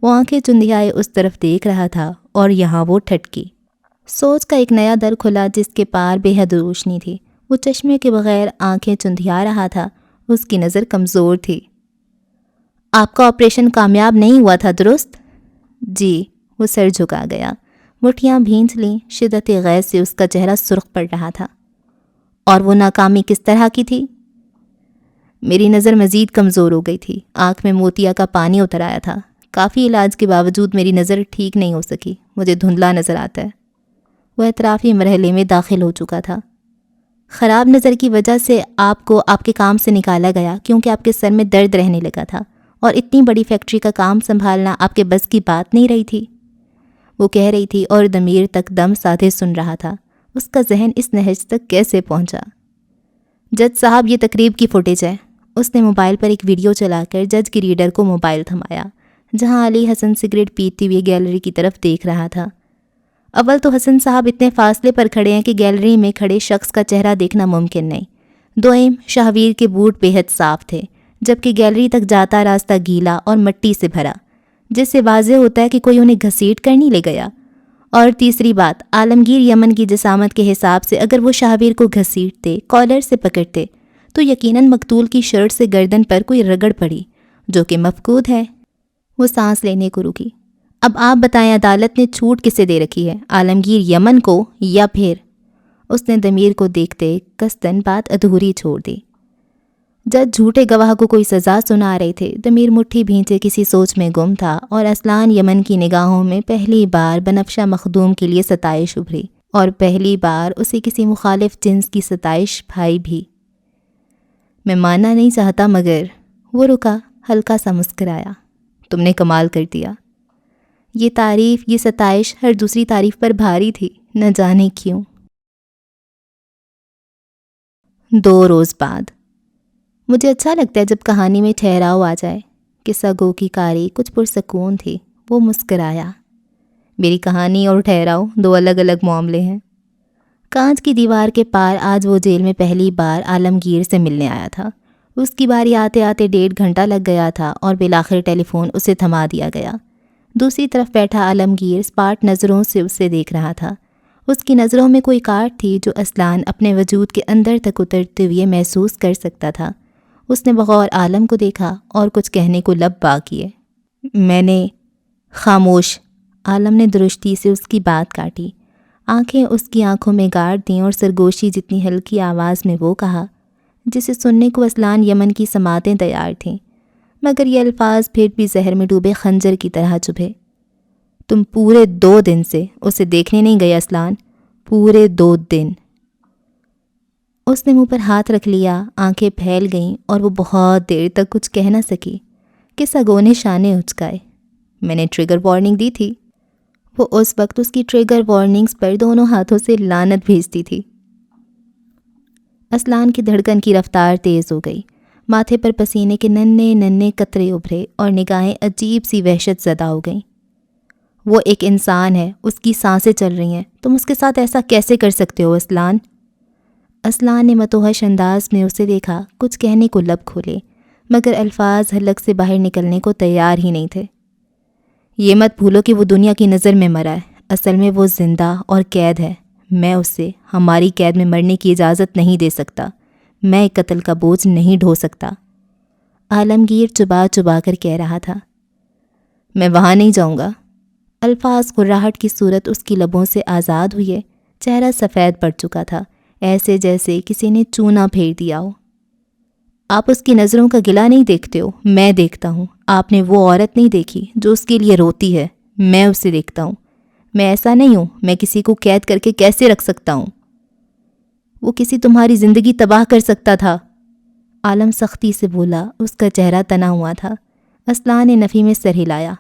وہ آنکھیں چندھیائے اس طرف دیکھ رہا تھا اور یہاں وہ ٹھٹکی۔ سوچ کا ایک نیا در کھلا جس کے پار بے حد روشنی تھی۔ وہ چشمے کے بغیر آنکھیں چندھیا رہا تھا، اس کی نظر کمزور تھی۔ آپ کا آپریشن کامیاب نہیں ہوا تھا، درست؟ جی۔ وہ سر جھکا گیا، مٹھیاں بھینچ لیں، شدت غیظ سے اس کا چہرہ سرخ پڑ رہا تھا۔ اور وہ ناکامی کس طرح کی تھی؟ میری نظر مزید کمزور ہو گئی تھی، آنکھ میں موتیا کا پانی اتر آیا تھا۔ کافی علاج کے باوجود میری نظر ٹھیک نہیں ہو سکی، مجھے دھندلا نظر آتا ہے۔ وہ اطرافی مرحلے میں داخل ہو چکا تھا۔ خراب نظر کی وجہ سے آپ کو آپ کے کام سے نکالا گیا کیونکہ آپ کے سر میں درد رہنے لگا تھا، اور اتنی بڑی فیکٹری کا کام سنبھالنا آپ کے بس کی بات نہیں رہی تھی، وہ کہہ رہی تھی، اور ضمیر تک دم سادھے سن رہا تھا۔ اس کا ذہن اس نہج تک کیسے پہنچا؟ جج صاحب، یہ تقریب کی فوٹیج ہے۔ اس نے موبائل پر ایک ویڈیو چلا کر جج کی ریڈر کو موبائل تھمایا، جہاں علی حسن سگریٹ پیتے ہوئے گیلری کی طرف دیکھ رہا تھا۔ اول تو حسن صاحب اتنے فاصلے پر کھڑے ہیں کہ گیلری میں کھڑے شخص کا چہرہ دیکھنا ممکن نہیں۔ دوئم، شاہویر کے بوٹ بے حد صاف تھے، جبکہ گیلری تک جاتا راستہ گیلا اور مٹی سے بھرا، جس سے واضح ہوتا ہے کہ کوئی انہیں گھسیٹ کر نہیں لے گیا۔ اور تیسری بات، عالمگیر یمن کی جسامت کے حساب سے اگر وہ شاہویر کو گھسیٹتے، کالر سے پکڑتے، تو یقیناً مقتول کی شرٹ سے گردن پر کوئی رگڑ پڑی، جو کہ مفقود ہے۔ وہ سانس لینے کو رکی۔ اب آپ بتائیں، عدالت نے چھوٹ کسے دے رکھی ہے، عالمگیر یمن کو یا پھر؟ اس نے ضمیر کو دیکھتے قصداً بات ادھوری چھوڑ دی۔ جج جھوٹے گواہ کو کوئی سزا سنا رہے تھے۔ ضمیر مٹھی بھینچے کسی سوچ میں گم تھا، اور اسلان یمن کی نگاہوں میں پہلی بار بنفشہ مخدوم کے لیے ستائش ابھری، اور پہلی بار اسے کسی مخالف جنس کی ستائش بھائی بھی۔ میں ماننا نہیں چاہتا مگر… وہ رکا، ہلکا سا مسکرایا۔ تم نے کمال کر دیا۔ یہ تعریف، یہ ستائش ہر دوسری تعریف پر بھاری تھی، نہ جانے کیوں۔ 2 روز بعد۔ مجھے اچھا لگتا ہے جب کہانی میں ٹھہراؤ آ جائے۔ قصہ گو کی کاری کچھ پرسکون تھی۔ وہ مسکرایا۔ میری کہانی اور ٹھہراؤ 2 الگ الگ معاملے ہیں۔ کانچ کی دیوار کے پار آج وہ جیل میں پہلی بار عالمگیر سے ملنے آیا تھا۔ اس کی باری آتے آتے 1.5 گھنٹہ لگ گیا تھا، اور بالآخر ٹیلی فون اسے تھما دیا گیا۔ دوسری طرف بیٹھا عالمگیر سپاٹ نظروں سے اسے دیکھ رہا تھا۔ اس کی نظروں میں کوئی کاٹ تھی جو اسلان اپنے وجود کے اندر تک اترتے ہوئے محسوس کر سکتا تھا۔ اس نے بغور عالم کو دیکھا اور کچھ کہنے کو لب با کیے۔ میں نے… خاموش۔ عالم نے درشتی سے اس کی بات کاٹی۔ آنکھیں اس کی آنکھوں میں گاڑ دیں اور سرگوشی جتنی ہلکی آواز میں وہ کہا جسے سننے کو اسلان یمن کی سماعتیں تیار تھیں، مگر یہ الفاظ پھر بھی زہر میں ڈوبے خنجر کی طرح چبھے۔ تم پورے 2 دن سے اسے دیکھنے نہیں گئے اسلان، پورے 2 دن۔ اس نے منہ پر ہاتھ رکھ لیا، آنکھیں پھیل گئیں اور وہ بہت دیر تک کچھ کہہ نہ سکی کہ سگو نے شانے اچکائے۔ میں نے ٹریگر وارننگ دی تھی۔ وہ اس وقت اس کی ٹریگر وارننگز پر دونوں ہاتھوں سے لعنت بھیجتی تھی۔ اسلان کی دھڑکن کی رفتار تیز ہو گئی، ماتھے پر پسینے کے ننھے ننھے قطرے ابھرے اور نگاہیں عجیب سی وحشت زدہ ہو گئیں۔ وہ ایک انسان ہے، اس کی سانسیں چل رہی ہیں، تم اس کے ساتھ ایسا کیسے کر سکتے ہو اسلان؟ اسلان نے متوحش انداز میں اسے دیکھا، کچھ کہنے کو لب کھولے مگر الفاظ حلق سے باہر نکلنے کو تیار ہی نہیں تھے۔ یہ مت بھولو کہ وہ دنیا کی نظر میں مرا ہے، اصل میں وہ زندہ اور قید ہے۔ میں اسے ہماری قید میں مرنے کی اجازت نہیں دے سکتا، میں ایک قتل کا بوجھ نہیں ڈھو سکتا۔ عالمگیر چبا چبا کر کہہ رہا تھا۔ میں وہاں نہیں جاؤں گا۔ الفاظ غراہٹ کی صورت اس کی لبوں سے آزاد ہوئے، چہرہ سفید پڑ چکا تھا، ایسے جیسے کسی نے چونا پھیر دیا ہو۔ آپ اس کی نظروں کا گلہ نہیں دیکھتے ہو، میں دیکھتا ہوں۔ آپ نے وہ عورت نہیں دیکھی جو اس کے لیے روتی ہے، میں اسے دیکھتا ہوں۔ میں ایسا نہیں ہوں، میں کسی کو قید کر کے کیسے رکھ سکتا ہوں؟ وہ کسی تمہاری زندگی تباہ کر سکتا تھا، عالم سختی سے بولا، اس کا چہرہ تنا ہوا تھا۔ اسلان نے نفی میں سر ہلایا۔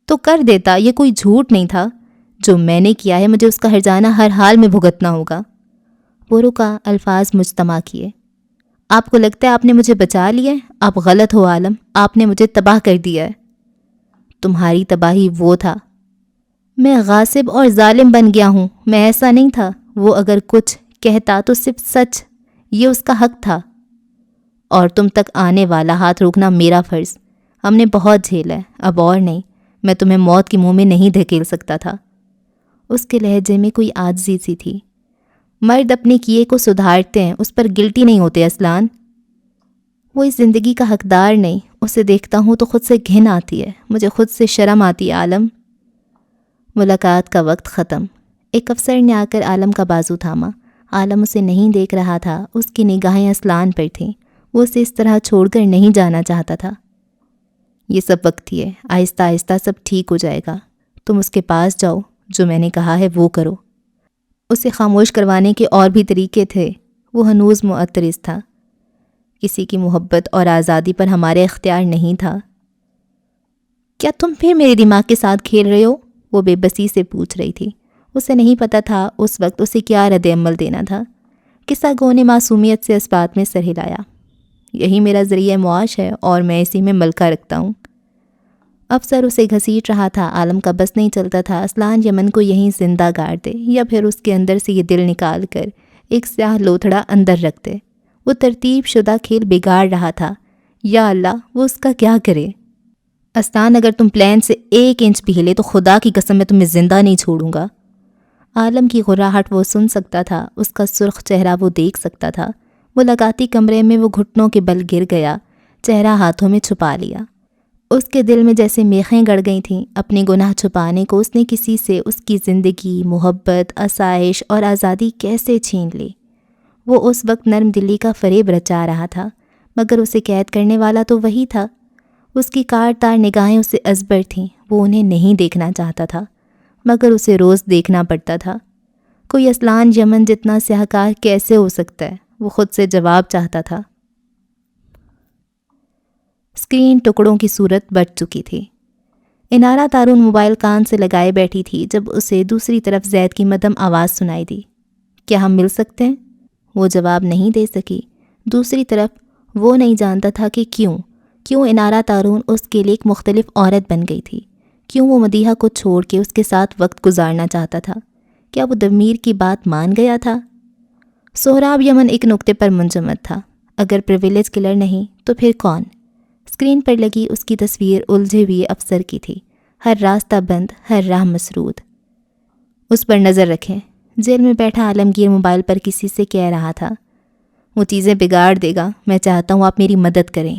تو کر دیتا، یہ کوئی جھوٹ نہیں تھا۔ جو میں نے کیا ہے مجھے اس کا ہرجانہ ہر حال میں بھگتنا ہوگا۔ وہ رکا، الفاظ مجتمع کیے۔ آپ کو لگتا ہے آپ نے مجھے بچا لیا ہے؟ آپ غلط ہو عالم، آپ نے مجھے تباہ کر دیا ہے۔ تمہاری تباہی وہ تھا۔ میں غاصب اور ظالم بن گیا ہوں، میں ایسا نہیں تھا۔ وہ اگر کچھ کہتا تو صرف سچ، یہ اس کا حق تھا۔ اور تم تک آنے والا ہاتھ روکنا میرا فرض۔ ہم نے بہت جھیلا ہے، اب اور نہیں۔ میں تمہیں موت کے منہ میں نہیں دھکیل سکتا تھا۔ اس کے لہجے میں کوئی عاجزی سی تھی۔ مرد اپنے کیے کو سدھارتے ہیں، اس پر گلٹی نہیں ہوتے اسلان۔ وہ اس زندگی کا حقدار نہیں، اسے دیکھتا ہوں تو خود سے گھن آتی ہے، مجھے خود سے شرم آتی ہے عالم۔ ملاقات کا وقت ختم۔ ایک افسر نے آ کر عالم کا بازو تھاما۔ عالم اسے نہیں دیکھ رہا تھا، اس کی نگاہیں اسلان پر تھیں۔ وہ اسے اس طرح چھوڑ کر نہیں جانا چاہتا تھا۔ یہ سب وقتی ہے، آہستہ آہستہ سب ٹھیک ہو جائے گا۔ تم اس کے پاس جاؤ، جو میں نے کہا ہے وہ کرو۔ اسے خاموش کروانے کے اور بھی طریقے تھے، وہ ہنوز معترض تھا۔ کسی کی محبت اور آزادی پر ہمارے اختیار نہیں تھا۔ کیا تم پھر میرے دماغ کے ساتھ کھیل رہے ہو؟ وہ بے بسی سے پوچھ رہی تھی۔ اسے نہیں پتہ تھا اس وقت اسے کیا رد عمل دینا تھا۔ قصہ گو نے معصومیت سے اس بات میں سر ہلایا۔ یہی میرا ذریعہ معاش ہے اور میں اسی میں ملکہ رکھتا ہوں۔ افسر اسے گھسیٹ رہا تھا، عالم کا بس نہیں چلتا تھا اسلان یمن کو یہیں زندہ گاڑ دے یا پھر اس کے اندر سے یہ دل نکال کر ایک سیاہ لوتھڑا اندر رکھ دے۔ وہ ترتیب شدہ کھیل بگاڑ رہا تھا۔ یا اللہ، وہ اس کا کیا کرے؟ اسلان، اگر تم پلین سے 1 انچ بھی ہلے تو خدا کی قسم میں تمہیں زندہ نہیں چھوڑوں گا۔ عالم کی غراہٹ وہ سن سکتا تھا، اس کا سرخ چہرہ وہ دیکھ سکتا تھا۔ ملاقاتی کمرے میں وہ گھٹنوں کے بل گر گیا، چہرہ ہاتھوں میں چھپا لیا۔ اس کے دل میں جیسے میخیں گڑ گئی تھیں۔ اپنے گناہ چھپانے کو اس نے کسی سے اس کی زندگی، محبت، آسائش اور آزادی کیسے چھین لی؟ وہ اس وقت نرم دلی کا فریب رچا رہا تھا، مگر اسے قید کرنے والا تو وہی تھا۔ اس کی کار تار نگاہیں اسے ازبر تھیں، وہ انہیں نہیں دیکھنا چاہتا تھا، مگر اسے روز دیکھنا پڑتا تھا۔ کوئی اسلان یمن جتنا سیاہکار کیسے ہو سکتا ہے؟ وہ خود سے جواب چاہتا تھا۔ اسکرین ٹکڑوں کی صورت بٹ چکی تھی۔ انارہ تارون موبائل کان سے لگائے بیٹھی تھی جب اسے دوسری طرف زید کی مدھم آواز سنائی دی۔ کیا ہم مل سکتے ہیں؟ وہ جواب نہیں دے سکی۔ دوسری طرف وہ نہیں جانتا تھا کہ کیوں انارہ تارون اس کے لیے ایک مختلف عورت بن گئی تھی، کیوں وہ مدیحہ کو چھوڑ کے اس کے ساتھ وقت گزارنا چاہتا تھا۔ کیا وہ ضمیر کی بات مان گیا تھا؟ سہراب یمن ایک نقطے پر منجمد تھا، اگر پریویلیج کلر نہیں تو پھر کون؟ اسکرین پر لگی اس کی تصویر الجھے ہوئے افسر کی تھی، ہر راستہ بند، ہر راہ مسرود۔ اس پر نظر رکھیں، جیل میں بیٹھا عالمگیر موبائل پر کسی سے کہہ رہا تھا۔ وہ چیزیں بگاڑ دے گا، میں چاہتا ہوں آپ میری مدد کریں۔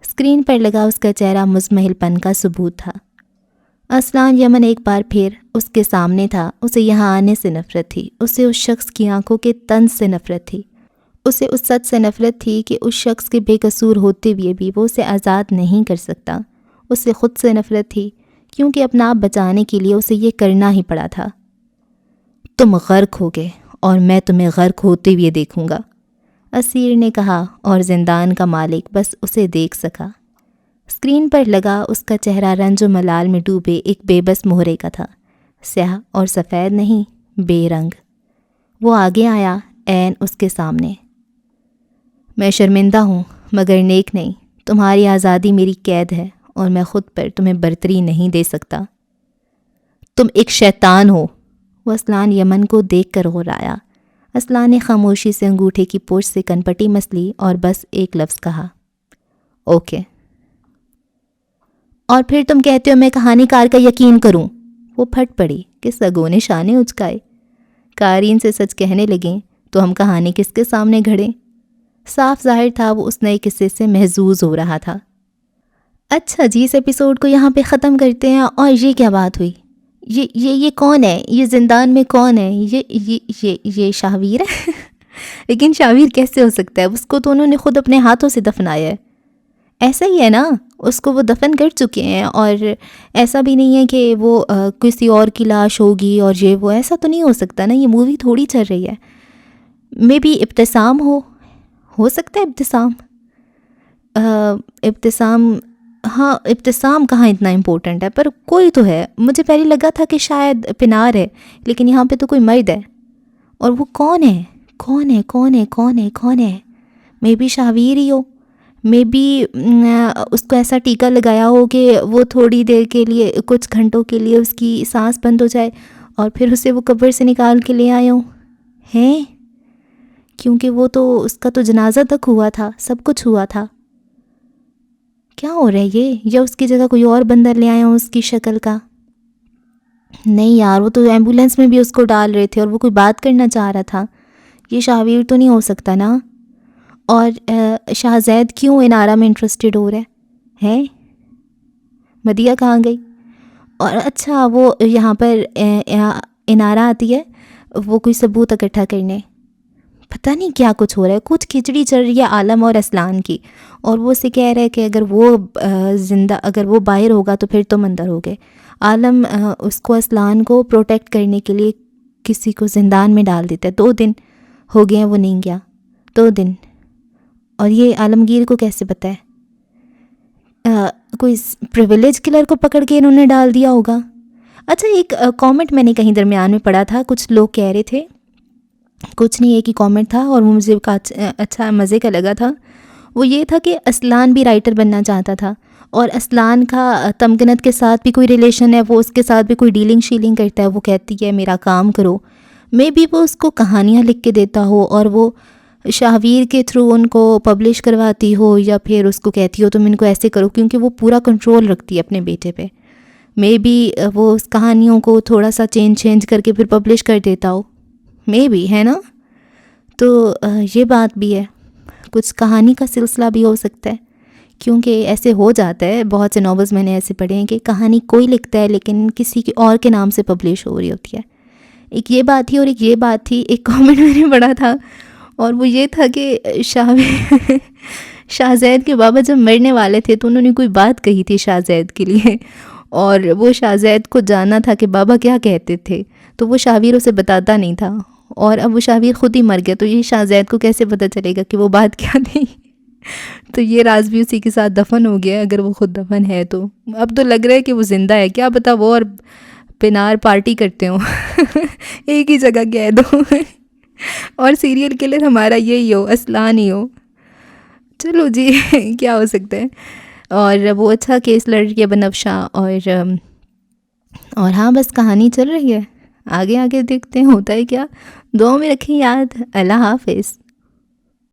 اسکرین پر لگا اس کا چہرہ مزمحل پن کا ثبوت تھا۔ اسلان یمن ایک بار پھر اس کے سامنے تھا۔ اسے یہاں آنے سے نفرت تھی، اسے اس شخص کی آنکھوں کے طنز سے نفرت تھی، اسے اس سچ سے نفرت تھی کہ اس شخص کے بے قصور ہوتے ہوئے بھی وہ اسے آزاد نہیں کر سکتا۔ اسے خود سے نفرت تھی کیونکہ اپنا آپ بچانے کے لیے اسے یہ کرنا ہی پڑا تھا۔ تم غرق ہو گئے اور میں تمہیں غرق ہوتے ہوئے دیکھوں گا، اسیر نے کہا، اور زندان کا مالک بس اسے دیکھ سکا۔ اسکرین پر لگا اس کا چہرہ رنج و ملال میں ڈوبے ایک بے بس مہرے کا تھا، سیاہ اور سفید نہیں، بے رنگ۔ وہ آگے آیا، عین اس کے سامنے۔ میں شرمندہ ہوں مگر نیک نہیں، تمہاری آزادی میری قید ہے اور میں خود پر تمہیں برتری نہیں دے سکتا۔ تم ایک شیطان ہو، وہ اسلان یمن کو دیکھ کر غرایا۔ اسلان نے خاموشی سے انگوٹھے کی پوچھ سے کنپٹی مس لی اور بس ایک لفظ کہا، اوکے۔ اور پھر تم کہتے ہو میں کہانی کار کا یقین کروں؟ وہ پھٹ پڑی کہ سگوں نے شانے اچکائے۔ قارئین سے سچ کہنے لگیں تو ہم کہانی کس کے سامنے گھڑیں؟ صاف ظاہر تھا وہ اس نئے قصے سے محظوظ ہو رہا تھا۔ اچھا جی، اس ایپیسوڈ کو یہاں پہ ختم کرتے ہیں۔ اور یہ کیا بات ہوئی؟ یہ کون ہے؟ یہ زندان میں کون ہے؟ یہ شاہویر ہے؟ لیکن شاہویر کیسے ہو سکتا ہے؟ اس کو تو انہوں نے خود اپنے ہاتھوں سے دفنایا ہے۔ ایسا ہی ہے نا، اس کو وہ دفن کر چکے ہیں، اور ایسا بھی نہیں ہے کہ وہ کسی اور کی لاش ہوگی اور یہ وہ، ایسا تو نہیں ہو سکتا نا، یہ مووی تھوڑی چل رہی ہے۔ مے بی ابتسام ہو سکتا ہے ابتسام، ہاں ابتسام کہاں اتنا امپورٹنٹ ہے، پر کوئی تو ہے۔ مجھے پہلے لگا تھا کہ شاید پنار ہے، لیکن یہاں پہ تو کوئی مرد ہے، اور وہ کون ہے؟ May be Shahvir he who, may be اس کو ایسا ٹیکا لگایا ہو کہ وہ تھوڑی دیر کے لیے، کچھ گھنٹوں کے لیے اس کی سانس بند ہو جائے اور پھر اسے وہ قبر سے نکال کے لے آئے ہوں ہیں، کیونکہ وہ تو اس کا تو جنازہ تک ہوا تھا، سب کچھ ہوا تھا۔ کیا ہو رہا ہے یہ؟ یا اس کی جگہ کوئی اور بندر لے آیا ہوں اس کی شکل کا؟ نہیں یار، وہ تو ایمبولینس میں بھی اس کو ڈال رہے تھے اور وہ کوئی بات کرنا چاہ رہا تھا۔ یہ شاہویر تو نہیں ہو سکتا نا۔ اور شاہزید کیوں انارا میں انٹرسٹڈ ہو رہا ہے؟ مدیہ کہاں گئی؟ اور اچھا وہ یہاں پر انارا آتی ہے وہ کوئی ثبوت اکٹھا کرنے، پتہ نہیں کیا کچھ ہو رہا ہے، کچھ کھچڑی چل رہی ہے عالم اور اسلان کی، اور وہ اسے کہہ رہا ہے کہ اگر وہ باہر ہوگا تو پھر تم اندر ہوگے۔ عالم اس کو، اسلان کو پروٹیکٹ کرنے کے لیے کسی کو زندان میں ڈال دیتا ہے۔ 2 دن ہو گئے ہیں وہ نہیں گیا، 2 دن، اور یہ عالمگیر کو کیسے پتہ ہے؟ کوئی پریویلیج کلر کو پکڑ کے انہوں نے ڈال دیا ہوگا۔ اچھا، ایک کامنٹ میں نے کہیں درمیان میں پڑھا تھا، کچھ لوگ کہہ رہے تھے، کچھ نہیں، ایک ہی کامنٹ تھا اور وہ مجھے اچھا مزے کا لگا تھا۔ وہ یہ تھا کہ اسلان بھی رائٹر بننا چاہتا تھا، اور اسلان کا تمکنت کے ساتھ بھی کوئی ریلیشن ہے، وہ اس کے ساتھ بھی کوئی ڈیلنگ شیلنگ کرتا ہے، وہ کہتی ہے میرا کام کرو، مے بی وہ اس کو کہانیاں لکھ کے دیتا ہو اور وہ شاہویر کے تھرو ان کو پبلش کرواتی ہو، یا پھر اس کو کہتی ہو تم ان کو ایسے کرو، کیونکہ وہ پورا کنٹرول رکھتی ہے اپنے بیٹے پہ۔ مے بی وہ اس کہانیوں کو تھوڑا سا چینج کر کے پھر پبلش کر دیتا ہو، مے بی، ہے نا؟ تو یہ بات بھی ہے، کچھ کہانی کا سلسلہ بھی ہو سکتا ہے، کیونکہ ایسے ہو جاتا ہے، بہت سے ناولز میں نے ایسے پڑھے ہیں کہ کہانی کوئی لکھتا ہے لیکن کسی کی اور کے نام سے پبلش ہو رہی ہوتی ہے۔ ایک یہ بات تھی، اور ایک یہ بات تھی، ایک کامنٹ میں نے پڑھا تھا، اور وہ یہ تھا کہ شاہزید کے بابا جب مرنے والے تھے تو انہوں نے کوئی بات کہی تھی شاہزید کے لیے، اور وہ شاہزید کو جاننا تھا کہ بابا کیا کہتے تھے، تو وہ شاہویر اسے بتاتا نہیں تھا، اور اب وہ شاہویر خود ہی مر گیا، تو یہ شاہزید کو کیسے پتہ چلے گا کہ وہ بات کیا تھی؟ تو یہ راز بھی اسی کے ساتھ دفن ہو گیا، اگر وہ خود دفن ہے تو۔ اب تو لگ رہا ہے کہ وہ زندہ ہے، کیا پتہ وہ اور پنار پارٹی کرتے ہوں ایک ہی جگہ قید ہو، اور سیریل کلر ہمارا یہی ہو، اسلان ہی ہو۔ چلو جی کیا ہو سکتا ہے۔ اور وہ اچھا کیس لڑ رہی ہے بنفشہ، اور ہاں بس کہانی چل رہی ہے، آگے دیکھتے ہیں ہوتا ہے کیا۔ دعاؤں میں رکھیں یاد۔ اللہ حافظ۔